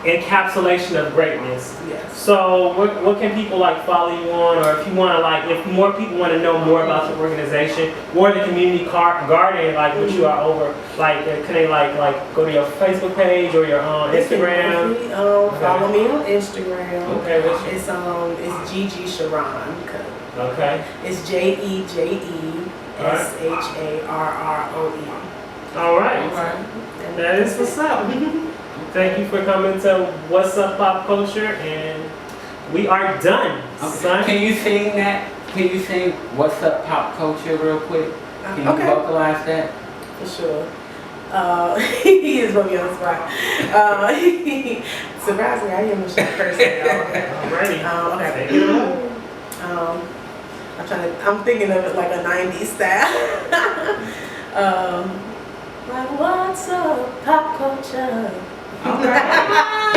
encapsulation of greatness. Yes. So what can people like follow you on, or if you want to like, if more people want to know more about your organization or the community garden, like what you are over, like can they like go to your Facebook page or your Instagram? Follow me on Instagram. Okay, what's your, It's Gigi Sharon. okay. It's JejeSharroe. All right. That is what's up. Thank you for coming to What's Up Pop Culture, and we are done, son. Can you sing that? Can you sing What's Up Pop Culture real quick? Can you vocalize that? For sure. He is putting me on the spot. Surprisingly, I am a shy person, y'all. Alrighty. Okay. Take it away. I'm thinking of it like a 90s style. Like, what's up, pop culture? All right.